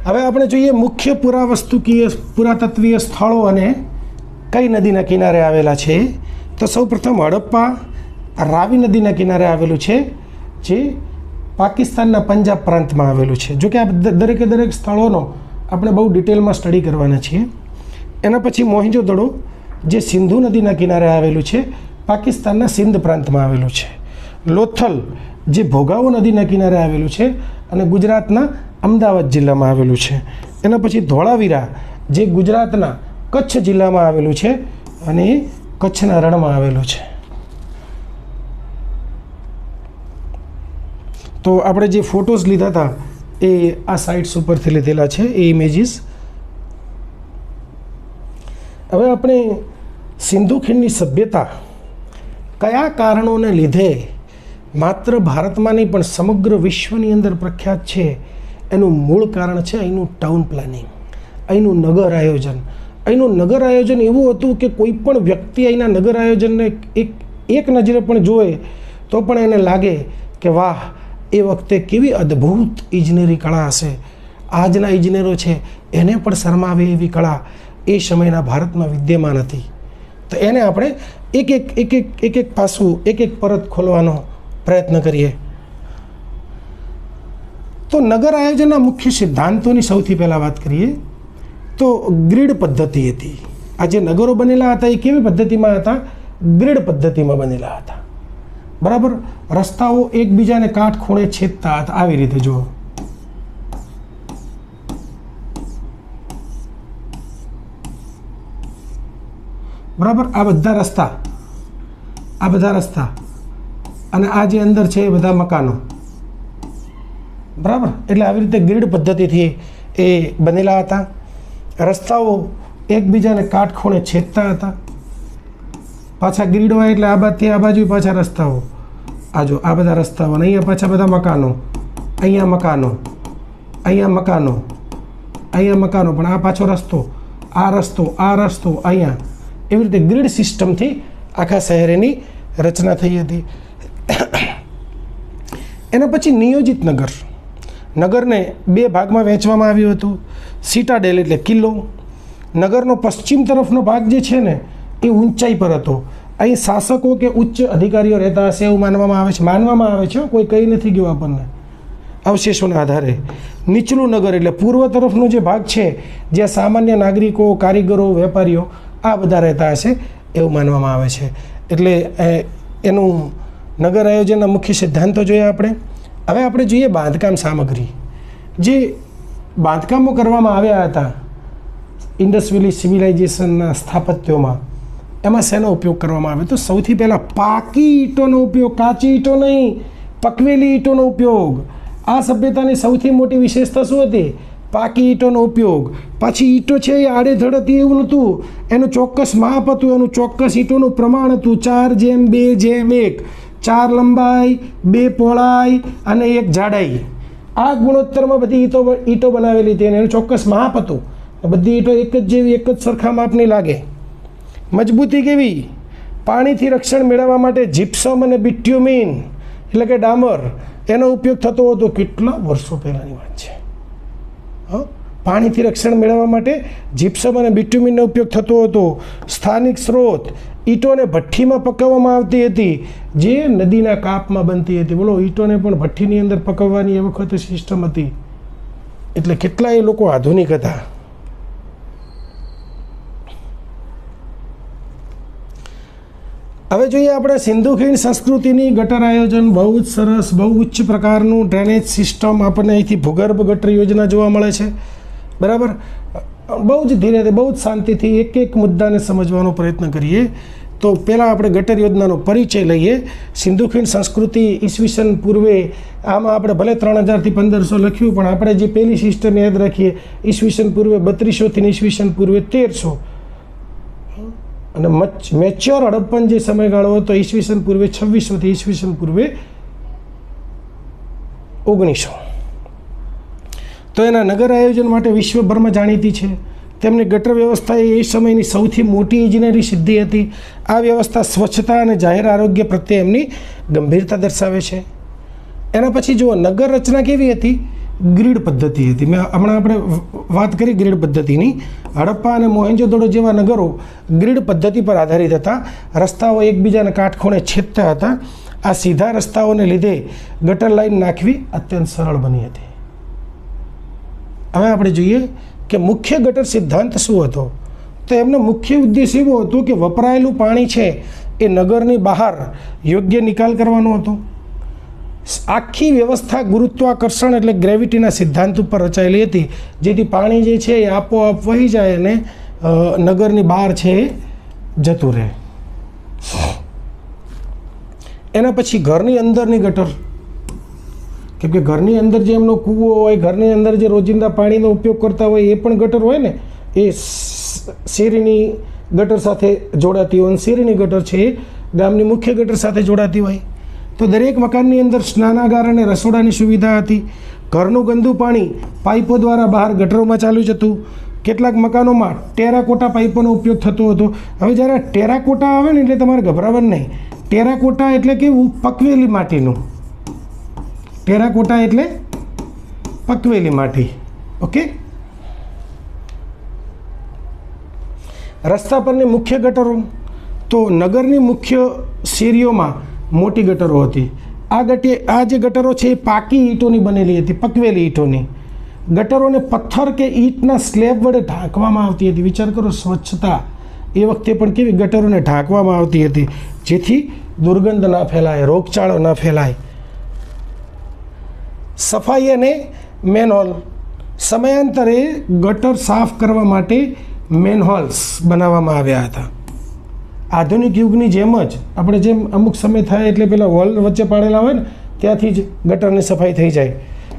હવે આપણે જોઈએ મુખ્ય પુરાતત્વીય સ્થળો અને કઈ નદીના કિનારે આવેલા છે. તો સૌપ્રથમ હડપ્પા રાવી નદીના કિનારે આવેલું છે, જે પાકિસ્તાનના પંજાબ પ્રાંતમાં આવેલું છે. જોકે આ દરેકે દરેક સ્થળોનો આપણે બહુ ડિટેલમાં સ્ટડી કરવાના છીએ. એના પછી મોહેંજો-દડો જે સિંધુ નદીના કિનારે આવેલું છે, પાકિસ્તાનના સિંધ પ્રાંતમાં આવેલું છે. લોથલ જે ભોગાવો નદીના કિનારે આવેલું છે અને ગુજરાતના અમદાવાદ જિલ્લામાં આવેલું છે. એના પછી ધોળાવીરા જે ગુજરાતના કચ્છ જિલ્લામાં આવેલું છે અને એ કચ્છના રણમાં આવેલું છે. તો આપણે જે ફોટોઝ લીધા હતા એ આ સાઇટ્સ ઉપરથી લીધેલા છે, એ ઇમેજીસ. હવે આપણે સિંધુ ખીણની સભ્યતા કયા કારણોને લીધે માત્ર ભારતમાં નહીં પણ સમગ્ર વિશ્વની અંદર પ્રખ્યાત છે એનું મૂળ કારણ છે અહીંનું ટાઉન પ્લાનિંગ, અહીંનું નગર આયોજન. અહીંનું નગર આયોજન એવું હતું કે કોઈ પણ વ્યક્તિ અહીંના નગર આયોજનને એક નજરે પણ જોવે તો પણ એને લાગે કે વાહ, એ વખતે કેવી અદ્ભુત ઇજનેરી કળા હશે. આજના ઇજનેરો છે એને પણ શરમાવે એવી કળા એ સમયના ભારતમાં વિદ્યમાન હતી. તો એને આપણે એક એક પાસું, એક પરત ખોલવાનો પ્રયત્ન કરીએ. તો નગર આયોજનના મુખ્ય સિદ્ધાંતોની સૌથી પહેલાં વાત કરીએ તો ગ્રીડ પદ્ધતિ હતી. આ જે નગરો બનેલા હતા એ કેવી પદ્ધતિમાં હતા? ગ્રીડ પદ્ધતિમાં બનેલા હતા. બરાબર. રસ્તાઓ એકબીજાને કાટખૂણે છેદતા હતા, આવી રીતે જુઓ. બરાબર. આ બધા રસ્તા અને આ જે અંદર છે એ બધા મકાનો. બરાબર. એટલે આવી રીતે ગ્રીડ પદ્ધતિથી એ બનેલા હતા. રસ્તાઓ એકબીજાને કાટખૂણે છેદતા હતા. પાછા ગ્રીડ હોય એટલે આ બાજુ પાછા રસ્તાઓ, આ જો આ બધા રસ્તાઓ, અને અહીંયા પાછા બધા મકાનો, અહીંયા મકાનો, અહીંયા મકાનો, અહીંયા મકાનો, પણ આ પાછો રસ્તો, આ રસ્તો અહીંયા. એવી રીતે ગ્રીડ સિસ્ટમથી આખા શહેરની રચના થઈ હતી. એના પછી નિયોજિત નગરને બે ભાગમાં વહેંચવામાં આવ્યું હતું. સિટાડેલ એટલે કિલ્લો. નગરનો પશ્ચિમ તરફનો ભાગ જે છે ને એ ઊંચાઈ પર હતો. અહીં શાસકો કે ઉચ્ચ અધિકારીઓ રહેતા હશે એવું માનવામાં આવે છે. કોઈ કહી નથી ગયું આપણને અવશેષોના આધારે. નીચલું નગર એટલે પૂર્વ તરફનો જે ભાગ છે જ્યાં સામાન્ય નાગરિકો, કારીગરો, વેપારીઓ આ બધા રહેતા હશે એવું માનવામાં આવે છે. એટલે એનું નગર આયોજનના મુખ્ય સિદ્ધાંતો જોયા આપણે. હવે આપણે જોઈએ બાંધકામ સામગ્રી. જે બાંધકામો કરવામાં આવ્યા હતા ઇન્ડસ વેલી સિવિલાઇઝેશનના સ્થાપત્યોમાં, એમાં શેનો ઉપયોગ કરવામાં આવ્યો? તો સૌથી પહેલાં પાકી ઈંટોનો ઉપયોગ, કાચી ઈંટો નહીં, પકવેલી ઈંટોનો ઉપયોગ. આ સભ્યતાની સૌથી મોટી વિશેષતા શું હતી? પાકી ઈંટોનો ઉપયોગ. પાછી ઈંટો છે એ આડેધડ હતી એવું નહોતું, એનું ચોક્કસ માપ હતું, એનું ચોક્કસ ઈંટોનું પ્રમાણ હતું. 4:2:1, 4 લંબાઈ, 2 પહોળાઈ અને 1 જાડાઈ. આ ગુણોત્તરમાં બધી ઈંટો બનાવેલી હતી અને એનું ચોક્કસ માપ હતું. બધી ઈંટો એક જ સરખા માપની લાગે. મજબૂતી કેવી? પાણીથી રક્ષણ મેળવવા માટે જીપ્સમ અને બિટ્યુમિન એટલે કે ડામર એનો ઉપયોગ થતો હતો. કેટલા વર્ષો પહેલાંની વાત છે. પાણીથી રક્ષણ મેળવવા માટે જીપ્સમ અને બિટ્યુમિનનો ઉપયોગ થતો હતો. સ્થાનિક સ્ત્રોત ઈંટોને ભઠ્ઠીમાં પકાવવામાં આવતી હતી જે નદીના કાપમાં બનતી હતી. બોલો, ઈંટોને પણ ભઠ્ઠીની અંદર પકવવાની એ વખતે સિસ્ટમ હતી. એટલે કેટલાય લોકો આધુનિક હતા. હવે જોઈએ આપણે સિંધુ ખીણ સંસ્કૃતિની ગટર આયોજન. બહુ જ સરસ, બહુ ઉચ્ચ પ્રકારનું ડ્રેનેજ સિસ્ટમ આપણને અહીંથી ભૂગર્ભ ગટર યોજના જોવા મળે છે. બરાબર. બહુ જ ધીરે, બહુ જ શાંતિથી એક મુદ્દાને સમજવાનો પ્રયત્ન કરીએ. તો પહેલાં આપણે ગટર યોજનાનો પરિચય લઈએ. સિંધુ ખીણ સંસ્કૃતિ ઈસવીસન પૂર્વે, આમાં આપણે ભલે 3000 થી 1500 લખ્યું, પણ આપણે જે પહેલી સિસ્ટમ યાદ રાખીએ ઈસવીસન પૂર્વે 3200 થી ઈસવીસન પૂર્વે 1300. અને મેચ્યોર હડપ્પન જે સમયગાળો હતો ઈસવીસન પૂર્વે 2600 થી ઈસવીસન પૂર્વે 1900. તો એના નગર આયોજન માટે વિશ્વભરમાં જાણીતી છે. તેમની ગટર વ્યવસ્થા એ સમયની સૌથી મોટી ઇજનેરી સિદ્ધિ હતી. આ વ્યવસ્થા સ્વચ્છતા અને જાહેર આરોગ્ય પ્રત્યે એમની ગંભીરતા દર્શાવે છે. એના પછી જુઓ, નગર રચના કેવી હતી? ગ્રીડ પદ્ધતિ હતી. હમણાં આપણે વાત કરી ગ્રીડ પદ્ધતિની. હડપ્પા અને મોહેંજો-દડો જેવા નગરો ગ્રીડ પદ્ધતિ પર આધારિત હતા. રસ્તાઓ એકબીજાના કાટખૂણે છેદતા હતા. આ સીધા રસ્તાઓને લીધે ગટર લાઈન નાખવી અત્યંત સરળ બની હતી. હવે આપણે જોઈએ કે મુખ્ય ગટર સિદ્ધાંત શું હતો? તો એમનો મુખ્ય ઉદ્દેશ એવો હતો કે વપરાયેલું પાણી છે એ નગરની બહાર યોગ્ય નિકાલ કરવાનો હતો. આખી વ્યવસ્થા ગુરુત્વાકર્ષણ એટલે ગ્રેવિટીના સિદ્ધાંત ઉપર રચાયેલી હતી, જેથી પાણી જે છે એ આપોઆપ વહી જાય અને નગરની બહાર છે એ જતું રહે. એના પછી ઘરની અંદરની ગટર, કેમ કે ઘરની અંદર જે એમનો કૂવો હોય, ઘરની અંદર જે રોજિંદા પાણીનો ઉપયોગ કરતા હોય એ પણ ગટર હોય ને, એ શેરીની ગટર સાથે જોડાતી હોય. શેરીની ગટર છે એ ગામની મુખ્ય ગટર સાથે જોડાતી હોય. તો દરેક મકાનની અંદર સ્નાનાગાર અને રસોડાની સુવિધા હતી. ઘરનું ગંદુ પાણી પાઇપો દ્વારા બહાર ગટરોમાં ચાલ્યું જતું. કેટલાક મકાનોમાં ટેરાકોટા પાઇપોનો ઉપયોગ થતો હતો. હવે જ્યારે ટેરાકોટા આવે ને એટલે તમારે ગભરાવાનું નહીં. ટેરાકોટા એટલે કેવું? પકવેલી માટીનું. ટેરાકોટા એટલે પકવેલી માટી. ઓકે. રસ્તા પરની મુખ્ય ગટરો, તો નગરની મુખ્ય શેરીઓમાં મોટી ગટરો હતી. આ જે ગટરો છે એ પાકી ઈંટોની બનેલી હતી, પકવેલી ઈંટોની. ગટરોને પથ્થર કે ઈંટના સ્લેબ વડે ઢાંકવામાં આવતી હતી. વિચાર કરો, સ્વચ્છતા એ વખતે પણ કેવી ગટરોને ઢાંકવામાં આવતી હતી, જેથી દુર્ગંધ ના ફેલાય, રોગચાળો ના ફેલાય. સફાઈ અને મેનહોલ, સમયાંતરે ગટર સાફ કરવા માટે મેનહોલ્સ બનાવવામાં આવ્યા હતા. આધુનિક યુગની જેમ જ આપણે જેમ અમુક સમય થાય એટલે પેલા હોલ વચ્ચે પાડેલા હોય ને ત્યાંથી જ ગટરની સફાઈ થઈ જાય.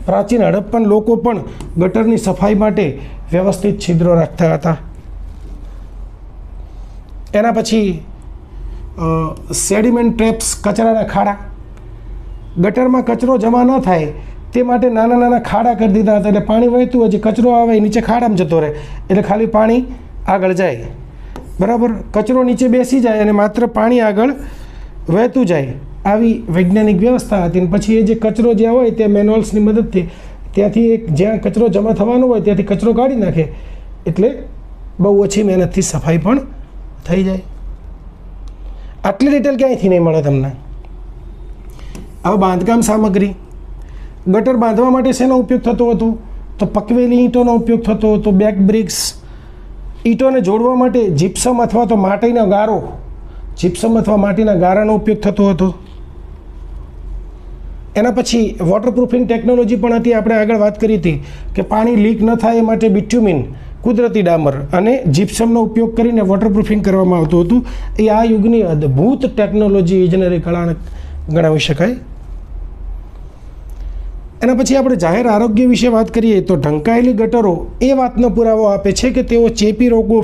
પ્રાચીન હડપ્પન લોકો પણ ગટરની સફાઈ માટે વ્યવસ્થિત છિદ્રો રાખતા હતા. એના પછી સેડિમેન્ટ ટ્રેપ્સ, કચરાના ખાડા. ગટરમાં કચરો જમા ન થાય તે માટે નાના નાના ખાડા કરી દીધા હતા. એટલે પાણી વહેતું હોય, જે કચરો આવે નીચે ખાડામાં જતો રહે, એટલે ખાલી પાણી આગળ જાય. બરાબર, કચરો નીચે બેસી જાય અને માત્ર પાણી આગળ વહેતું જાય. આવી વૈજ્ઞાનિક વ્યવસ્થા હતી. અને પછી એ જે કચરો જ્યાં હોય ત્યાં મેનહોલ્સની મદદથી ત્યાંથી એક જ્યાં કચરો જમા થવાનો હોય ત્યાંથી કચરો કાઢી નાખે, એટલે બહુ ઓછી મહેનતથી સફાઈ પણ થઈ જાય. આટલી ડિટેલ ક્યાંયથી નહીં મળે તમને. હવે બાંધકામ સામગ્રી. ગટર બાંધવા માટે શેનો ઉપયોગ થતો હતો? તો પકવેલી ઈંટોનો ઉપયોગ થતો હતો. Back BRICS. ઈંટોને જોડવા માટે જીપ્સમ અથવા તો માટીના ગારો, જીપ્સમ અથવા માટીના ગારાનો ઉપયોગ થતો હતો. એના પછી વોટરપ્રૂફિંગ ટેકનોલોજી પણ હતી. આપણે આગળ વાત કરી હતી કે પાણી લીક ન થાય એ માટે બિટ્યુમિન, કુદરતી ડામર અને જીપ્સમનો ઉપયોગ કરીને વોટરપ્રૂફિંગ કરવામાં આવતું હતું. એ આ યુગની અદ્ભુત ટેકનોલોજી, ઇજનેરી કળા ગણાવી શકાય. એના પછી આપણે જાહેર આરોગ્ય વિશે વાત કરીએ તો ઢંકાયેલી ગટરો એ વાતનો પુરાવો આપે છે કે તેઓ ચેપી રોગો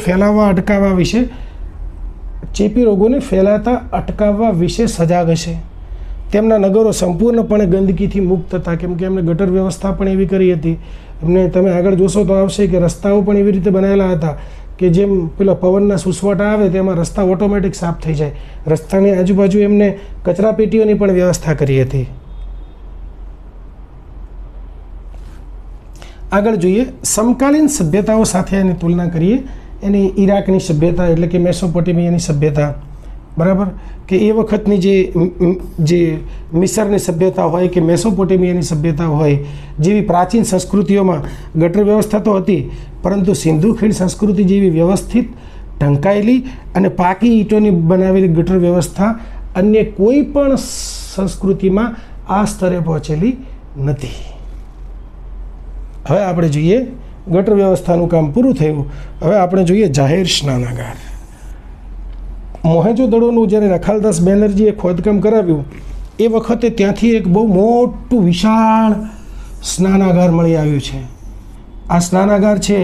ફેલાતા અટકાવવા વિશે સજાગ હશે. તેમના નગરો સંપૂર્ણપણે ગંદકીથી મુક્ત હતા, કેમ કે એમણે ગટર વ્યવસ્થા પણ એવી કરી હતી. એમને તમે આગળ જોશો તો આવશે કે રસ્તાઓ પણ એવી રીતે બનાવેલા હતા કે જેમ પેલા પવનના સુસવાટા આવે તેમાં રસ્તા ઓટોમેટિક સાફ થઈ જાય. રસ્તાની આજુબાજુ એમને કચરા પેટીઓની પણ વ્યવસ્થા કરી હતી. આગળ જોઈએ, સમકાલીન સભ્યતાઓ સાથે એની તુલના કરીએ. એની ઈરાકની સભ્યતા એટલે કે મેસોપોટેમિયાની સભ્યતા, બરાબર, કે એ વખતની જે મિસરની સભ્યતા હોય કે મેસોપોટેમિયાની સભ્યતા હોય, જેવી પ્રાચીન સંસ્કૃતિઓમાં ગટર વ્યવસ્થા તો હતી, પરંતુ સિંધુ ખીણ સંસ્કૃતિ જેવી વ્યવસ્થિત, ઢંકાયેલી અને પાકી ઈંટોની બનાવેલી ગટર વ્યવસ્થા અન્ય કોઈ પણ સંસ્કૃતિમાં આ સ્તરે પહોંચેલી નથી. હવે આપણે જોઈએ, ગટર વ્યવસ્થાનું કામ પૂરું થયું. હવે આપણે જોઈએ જાહેર સ્નાનાગાર. મોહેંજો-દડોનું જ્યારે રખાલદાસ બેનર્જીએ ખોદકામ કરાવ્યું એ વખતે ત્યાંથી એક બહુ મોટું વિશાળ સ્નાનાગાર મળી આવ્યું છે. આ સ્નાનાગાર છે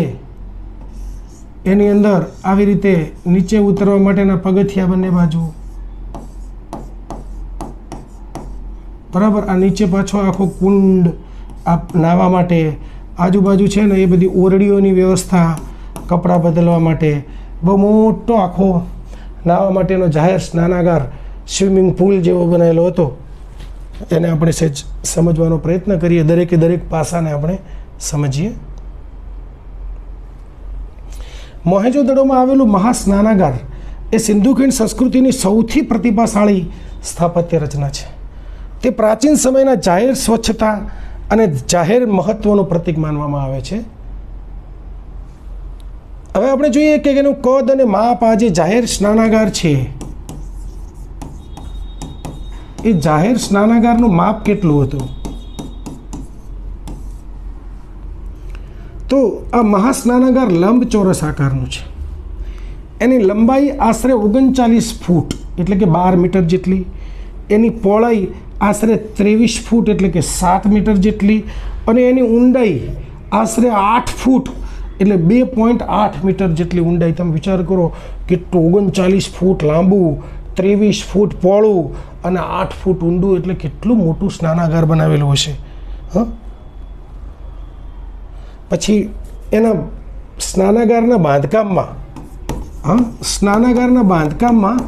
એની અંદર આવી રીતે નીચે ઉતરવા માટેના પગથિયા બંને બાજુ, બરાબર. આ નીચે પાછો આખો કુંડ નાહવા માટે, આજુબાજુ છે ને એ બધી ઓરડીઓની વ્યવસ્થા, કપડાં બદલવા માટે, બહુ મોટો આખો નાહવા માટેનો જાહેર સ્નાનાગાર, સ્વિમિંગ પુલ જેવો બનાવેલો હતો. એને આપણે સહેજ સમજવાનો પ્રયત્ન કરીએ, દરેકે દરેક પાસાને આપણે સમજીએ. મોહેંજો-દડોમાં આવેલું મહાસ્નાનાગાર એ સિંધુ ખીણ સંસ્કૃતિની સૌથી પ્રતિભાશાળી સ્થાપત્ય રચના છે. તે પ્રાચીન સમયના જાહેર સ્વચ્છતા અને જાહેર મહત્વનું પ્રતીક માનવામાં આવે છે. હવે આપણે જોઈએ કે એનું કદ અને માપ, આ જે જાહેર સ્નાનાગાર છે એ જાહેર સ્નાનાગારનું માપ કેટલું હતું? તો આ મહાસ્નાનાગાર લંબચોરસ આકારનું છે. એની લંબાઈ આશરે 39 ફૂટ એટલે કે 12 મીટર જેટલી, એની પહોળાઈ આશરે 23 ફૂટ એટલે કે 7 મીટર જેટલી, અને એની ઊંડાઈ આશરે 8 ફૂટ એટલે 2.8 મીટર જેટલી ઊંડાઈ. તમે વિચાર કરો કેટલું 39 ફૂટ લાંબુ, 23 ફૂટ પહોળું અને 8 ફૂટ ઊંડું, એટલે કેટલું મોટું સ્નાનાગાર બનાવેલું હશે. પછી એના સ્નાનાગારના બાંધકામમાં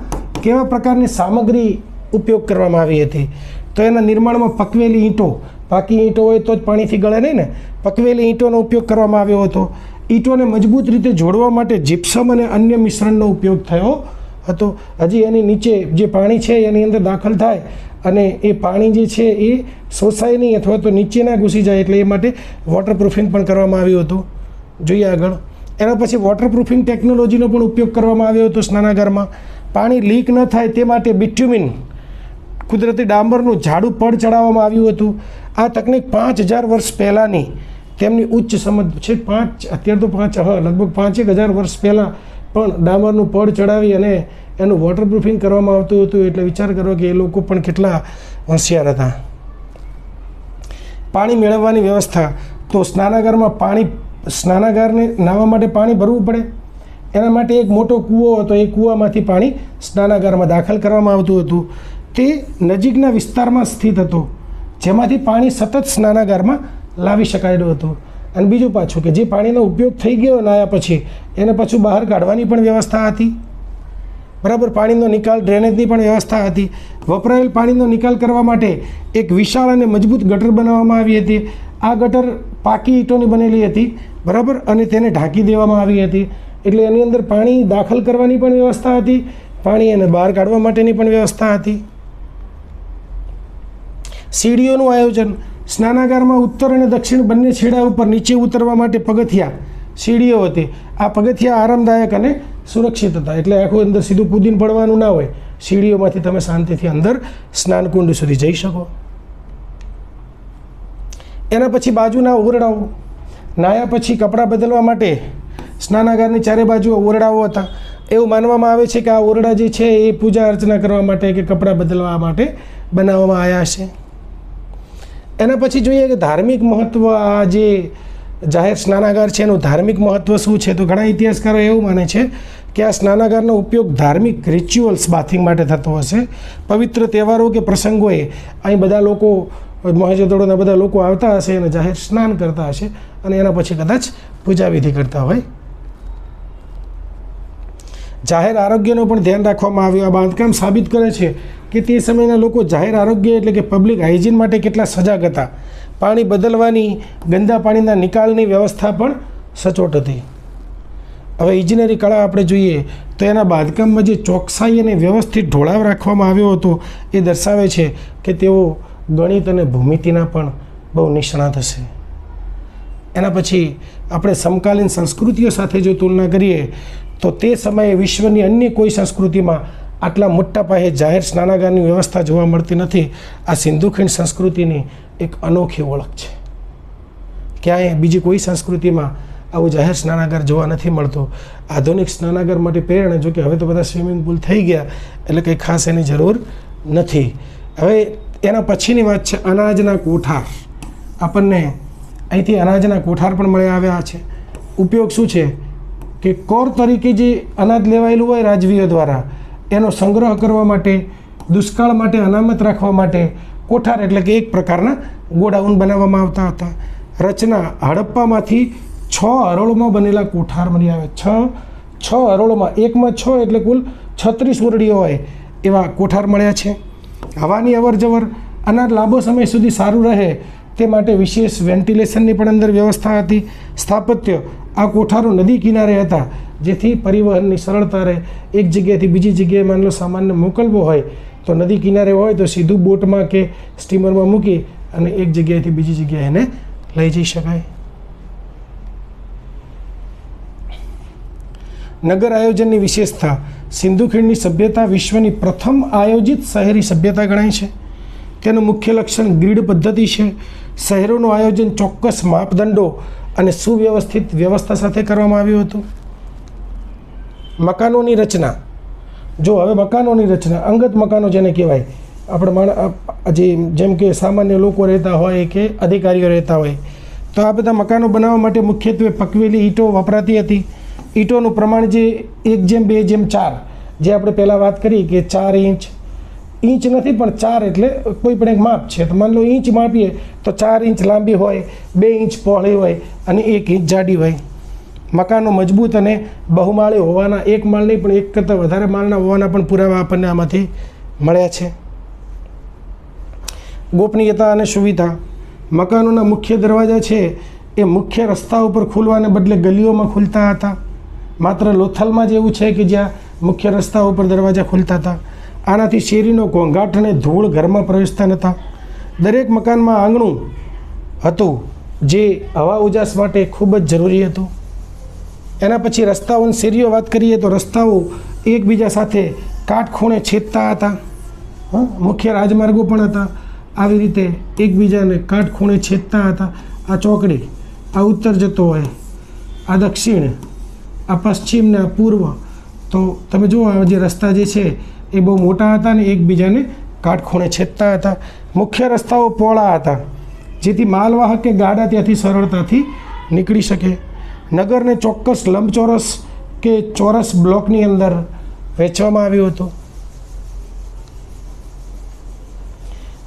કેવા પ્રકારની સામગ્રી ઉપયોગ કરવામાં આવી હતી? તો એના નિર્માણમાં પકવેલી ઈંટો, પાકી ઈંટો હોય તો જ પાણીથી ગળે નહીં ને, પકવેલી ઈંટોનો ઉપયોગ કરવામાં આવ્યો હતો. ઈંટોને મજબૂત રીતે જોડવા માટે જીપ્સમ અને અન્ય મિશ્રણનો ઉપયોગ થયો હતો. હજી એની નીચે જે પાણી છે એની અંદર દાખલ થાય અને એ પાણી જે છે એ શોષાય નહીં અથવા તો નીચે ના ઘૂસી જાય, એટલે એ માટે વોટરપ્રૂફિંગ પણ કરવામાં આવ્યું હતું. જોઈએ આગળ. એના પછી વોટરપ્રૂફિંગ ટેકનોલોજીનો પણ ઉપયોગ કરવામાં આવ્યો હતો સ્નાનાગારમાં. પાણી લીક ન થાય તે માટે બિટ્યુમિન, કુદરતી ડામરનું જાડું પડ ચડાવવામાં આવ્યું હતું. આ તકનિક 5000 વર્ષ પહેલાંની તેમની ઉચ્ચ સમજ છે. લગભગ 5000 વર્ષ પહેલાં પણ ડામરનું પડ ચડાવી અને એનું વોટરપ્રૂફિંગ કરવામાં આવતું હતું. એટલે વિચાર કરો કે એ લોકો પણ કેટલા હોશિયાર હતા. પાણી મેળવવાની વ્યવસ્થા. તો સ્નાનાગારને નાહવા માટે પાણી ભરવું પડે. એના માટે એક મોટો કૂવો હતો. એ કૂવામાંથી પાણી સ્નાનાગારમાં દાખલ કરવામાં આવતું હતું. તે નજીકના વિસ્તારમાં સ્થિત હતો, જેમાંથી પાણી સતત સ્નાનાગારમાં લાવી શકાયેલું હતું. અને બીજું પાછું કે જે પાણીનો ઉપયોગ થઈ ગયો નાહ્યા પછી એને પાછું બહાર કાઢવાની પણ વ્યવસ્થા હતી. બરાબર. પાણીનો નિકાલ, ડ્રેનેજની પણ વ્યવસ્થા હતી. વપરાયેલ પાણીનો નિકાલ કરવા માટે એક વિશાળ અને મજબૂત ગટર બનાવવામાં આવી હતી. આ ગટર પાકી ઈંટોની બનેલી હતી. બરાબર. અને તેને ઢાંકી દેવામાં આવી હતી. એટલે એની અંદર પાણી દાખલ કરવાની પણ વ્યવસ્થા હતી, પાણી એને બહાર કાઢવા માટેની પણ વ્યવસ્થા હતી. સીડીઓનું આયોજન. સ્નાનાગારમાં ઉત્તર અને દક્ષિણ બંને છેડા ઉપર નીચે ઉતરવા માટે પગથિયા, સીડીઓ હતી. આ પગથિયા આરામદાયક અને સુરક્ષિત હતા. એટલે આખું અંદર સીધું કૂદીને પડવાનું ના હોય. સીડીઓમાંથી તમે શાંતિથી અંદર સ્નાનકુંડ સુધી જઈ શકો. એના પછી બાજુના ઓરડાઓ. નાહ્યા પછી કપડાં બદલવા માટે સ્નાનાગારની ચારે બાજુ ઓરડાઓ હતા. એવું માનવામાં આવે છે કે આ ઓરડા જે છે એ પૂજા અર્ચના કરવા માટે કે કપડાં બદલવા માટે બનાવવામાં આવ્યા છે. એના પછી જોઈએ કે ધાર્મિક મહત્ત્વ. આ જે જાહેર સ્નાનાગાર છે એનું ધાર્મિક મહત્ત્વ શું છે? તો ઘણા ઇતિહાસકારો એવું માને છે કે આ સ્નાનાગારનો ઉપયોગ ધાર્મિક રિચ્યુઅલ્સ બાથિંગ માટે થતો હશે. પવિત્ર તહેવારો કે પ્રસંગોએ અહીં બધા લોકો, મહાજતોડોના બધા લોકો આવતા હશે અને જાહેર સ્નાન કરતા હશે અને એના પછી કદાચ પૂજાવિધિ કરતા હોય. જાહેર આરોગ્યનો પણ ધ્યાન રાખવામાં આવ્યું. આ બાંધકામ સાબિત કરે છે કે તે સમયના લોકો જાહેર આરોગ્ય એટલે કે પબ્લિક હાઇજીન માટે કેટલા સજાગ હતા. પાણી બદલવાની, ગંદા પાણીના નિકાલની વ્યવસ્થા પણ સચોટ હતી. હવે ઇજનેરી કળા આપણે જોઈએ તો એના બાંધકામમાં જે ચોકસાઈ અને વ્યવસ્થિત ઢોળાવ રાખવામાં આવ્યો હતો એ દર્શાવે છે કે તેઓ ગણિત અને ભૂમિતિના પણ બહુ નિષ્ણાત હશે. એના પછી આપણે સમકાલીન સંસ્કૃતિઓ સાથે જો તુલના કરીએ તો તે સમયે વિશ્વની અન્ય કોઈ સંસ્કૃતિમાં આટલા મોટા પાયે જાહેર સ્નાનાગારની વ્યવસ્થા જોવા મળતી નથી. આ સિંધુ ખીણ સંસ્કૃતિની એક અનોખી ઓળખ છે. ક્યાંય બીજી કોઈ સંસ્કૃતિમાં આવું જાહેર સ્નાનાગાર જોવા નથી મળતો. આધુનિક સ્નાનાગાર માટે પ્રેરણા, જો કે હવે તો બધા સ્વિમિંગ પુલ થઈ ગયા એટલે કંઈ ખાસ એની જરૂર નથી. હવે એના પછીની વાત છે અનાજના કોઠાર. આપણને અહીંથી અનાજના કોઠાર પણ મળી આવ્યા છે. ઉપયોગ શું છે કે કોર તરીકે જે અનાજ લેવાયેલું હોય રાજવીઓ દ્વારા એનો સંગ્રહ કરવા માટે, દુષ્કાળ માટે અનામત રાખવા માટે કોઠાર એટલે કે એક પ્રકારના ગોડાઉન બનાવવામાં આવતા હતા. રચના. હડપ્પામાંથી 6 હરોળમાં બનેલા કોઠાર મળી આવે. 6 હરોળમાં, એકમાં 6 એટલે કુલ 36 ઓરડીઓ હોય એવા કોઠાર મળ્યા છે. હવાની અવર જવર. અનાજ લાંબો સમય સુધી સારું રહે તે માટે વિશેષ વેન્ટિલેશનની પણ અંદર વ્યવસ્થા હતી. સ્થાપત્ય. આ કોઠારો નદી કિનારે હતા જેથી પરિવહનની સરળતા રહે. એક જગ્યાએથી બીજી જગ્યાએ માની લો સામાનને મોકલવો હોય તો નદી કિનારે હોય તો સીધું બોટમાં કે સ્ટીમરમાં મૂકી અને એક જગ્યાએથી બીજી જગ્યાએ એને લઈ જઈ શકાય. નગર આયોજનની વિશેષતા. સિંધુ ખીણની સભ્યતા વિશ્વની પ્રથમ આયોજિત શહેરી સભ્યતા ગણાય છે. તેનું મુખ્ય લક્ષણ ગ્રીડ પદ્ધતિ છે. શહેરોનું આયોજન ચોક્કસ માપદંડો અને સુવ્યવસ્થિત વ્યવસ્થા સાથે કરવામાં આવ્યું હતું. મકાનોની રચના. જો હવે મકાનોની રચના, અંગત મકાનો જેને કહેવાય, આપણે જેમ કે સામાન્ય લોકો રહેતા હોય કે અધિકારીઓ રહેતા હોય, તો આ બધા મકાનો બનાવવા માટે મુખ્યત્વે પકવેલી ઈંટો વપરાતી હતી. ઈંટોનું પ્રમાણ જે 1:2:4, જે આપણે પહેલાં વાત કરી કે 4 ઇંચ નથી પણ 4 એટલે કોઈ પણ એક માપ છે. તો માની લો ઇંચ માપીએ તો 4 ઇંચ લાંબી હોય, 2 ઇંચ પહોળી હોય અને 1 ઇંચ જાડી હોય. મકાનો મજબૂત અને બહુમાળી હોવાના, એક માળ નહીં પણ એક કરતાં વધારે માળના હોવાના પણ પુરાવા આપણને આમાંથી મળ્યા છે. ગોપનીયતા અને સુવિધા. મકાનોના મુખ્ય દરવાજા છે એ મુખ્ય રસ્તા ઉપર ખુલવાને બદલે ગલીઓમાં ખુલતા હતા. માત્ર લોથલમાં જ એવું છે કે જ્યાં મુખ્ય રસ્તા ઉપર દરવાજા ખુલતા હતા. આનાથી શેરીનો ઘોંઘાટ અને ધૂળ ઘરમાં પ્રવેશતા નહોતા. દરેક મકાનમાં આંગણું હતું જે હવા ઉજાસ માટે ખૂબ જ જરૂરી હતું. એના પછી રસ્તાઓની શેરીઓ વાત કરીએ તો રસ્તાઓ એકબીજા સાથે કાટખૂણે છેદતા હતા. મુખ્ય રાજમાર્ગો પણ હતા, આવી રીતે એકબીજાને કાટખૂણે છેદતા હતા. આ ચોકડી, આ ઉત્તર જતો હોય, આ દક્ષિણ, આ પશ્ચિમ ને આ પૂર્વ. તો તમે જુઓ આ જે રસ્તા જે છે એ બહુ મોટા હતા ને એકબીજાને કાટખૂણે છેદતા હતા. મુખ્ય રસ્તાઓ પહોળા હતા જેથી માલવાહક કે ગાડા ત્યાંથી સરળતાથી નીકળી શકે. નગરને ચોક્કસ લંબચોરસ કે ચોરસ બ્લોકની અંદર વહેંચવામાં આવ્યું હતું.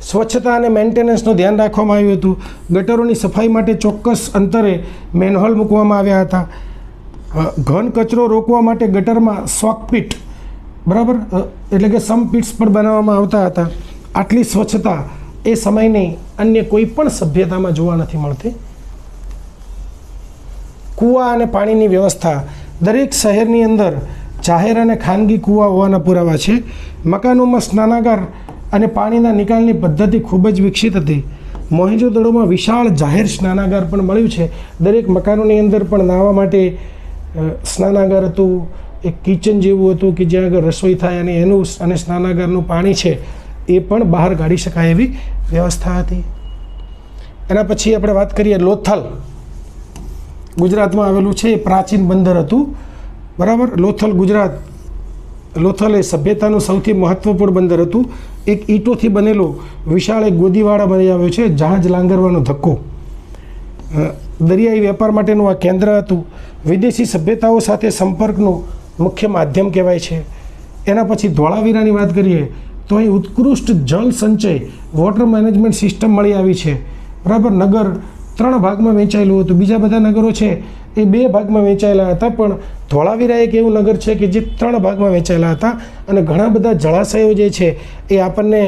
સ્વચ્છતા અને મેન્ટેનન્સનું ધ્યાન રાખવામાં આવ્યું હતું. ગટરોની સફાઈ માટે ચોક્કસ અંતરે મેનહોલ મૂકવામાં આવ્યા હતા. ઘન કચરો રોકવા માટે ગટરમાં સોકપીટ, બરાબર, એટલે કે સમપીટ્સ પણ બનાવવામાં આવતા હતા. આટલી સ્વચ્છતા એ સમયની અન્ય કોઈ પણ સભ્યતામાં જોવા નથી મળતી. કૂવા અને પાણીની વ્યવસ્થા. દરેક શહેરની અંદર જાહેર અને ખાનગી કૂવા હોવાના પુરાવા છે. મકાનોમાં સ્નાનાગાર અને પાણીના નિકાલની પદ્ધતિ ખૂબ જ વિકસિત હતી. મોહેંજો-દડોમાં વિશાળ જાહેર સ્નાનાગાર પણ મળ્યું છે. દરેક મકાનોની અંદર પણ નાહવા માટે સ્નાનાગાર હતું. એક કિચન જેવું હતું કે જ્યાં આગળ રસોઈ થાય અને એનું અને સ્નાનાગારનું પાણી છે એ પણ બહાર કાઢી શકાય એવી વ્યવસ્થા હતી. એના પછી આપણે વાત કરીએ લોથલ. ગુજરાતમાં આવેલું છે, એ પ્રાચીન બંદર હતું, બરાબર. લોથલ એ સભ્યતાનું સૌથી મહત્ત્વપૂર્ણ બંદર હતું. એક ઈંટોથી બનેલો વિશાળ એક ગોદીવાડા બની આવ્યો છે, જહાજ લાંગરવાનો ધક્કો. દરિયાઈ વેપાર માટેનું આ કેન્દ્ર હતું. વિદેશી સભ્યતાઓ સાથે સંપર્કનું મુખ્ય માધ્યમ કહેવાય છે. એના પછી ધોળાવીરાની વાત કરીએ તો અહીં ઉત્કૃષ્ટ જળ સંચય, વોટર મેનેજમેન્ટ સિસ્ટમ મળી આવી છે, બરાબર. નગર 3 ભાગમાં વહેંચાયેલું હતું. બીજા બધા નગરો છે એ 2 ભાગમાં વહેંચાયેલા હતા, પણ ધોળાવીરા એક એવું નગર છે કે જે 3 ભાગમાં વહેંચાયેલા હતા. અને ઘણા બધા જળાશયો જે છે એ આપણને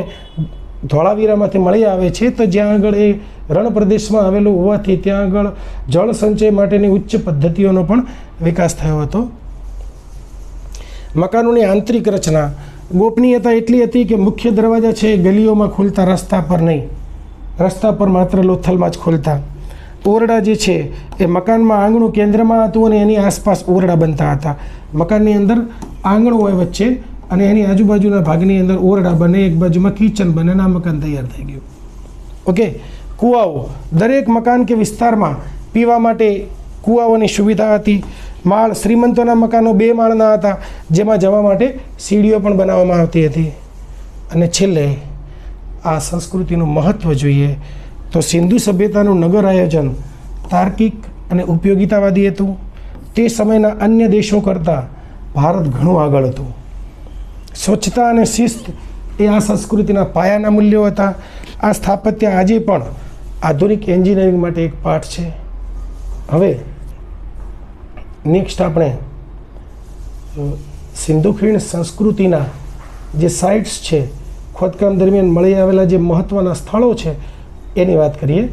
ધોળાવીરામાંથી મળી આવે છે. તો જ્યાં આગળ એ રણ પ્રદેશમાં આવેલું હોવાથી ત્યાં આગળ જળ સંચય માટેની ઉચ્ચ પદ્ધતિઓનો પણ વિકાસ થયો હતો. મકાનોની આંતરિક રચના. ગોપનીયતા એટલી હતી કે મુખ્ય દરવાજા છે એ ગલીઓમાં ખુલતા, રસ્તા પર નહીં. રસ્તા પર માત્ર લોથલમાં જ ખુલતા. ઓરડા જે છે એ મકાનમાં આંગણું કેન્દ્રમાં હતું અને એની આસપાસ ઓરડા બનતા હતા. મકાનની અંદર આંગણું હોય વચ્ચે અને એની આજુબાજુના ભાગની અંદર ઓરડા બને, એક બાજુમાં કિચન બને અને આ મકાન તૈયાર થઈ ગયું. ઓકે. કૂવાઓ. દરેક મકાન કે વિસ્તારમાં પીવા માટે કૂવાઓની સુવિધા હતી. માળ. શ્રીમંતોના મકાનો 2 માળના હતા જેમાં જવા માટે સીડીઓ પણ બનાવવામાં આવતી હતી. અને છેલ્લે આ સંસ્કૃતિનું મહત્ત્વ જોઈએ તો સિંધુ સભ્યતાનું નગર આયોજન તાર્કિક અને ઉપયોગિતાવાદી હતું. તે સમયના અન્ય દેશો કરતાં ભારત ઘણું આગળ હતું. સ્વચ્છતા અને શિસ્ત એ આ સંસ્કૃતિના પાયાના મૂલ્યો હતા. આ સ્થાપત્ય આજે પણ આધુનિક એન્જિનિયરિંગ માટે એક પાઠ છે. હવે નેક્સ્ટ આપણે સિંધુ ખીણ સંસ્કૃતિના જે સાઇટ્સ છે, ખોદકામ દરમિયાન મળી આવેલા જે મહત્ત્વના સ્થળો છે એની વાત કરીએ.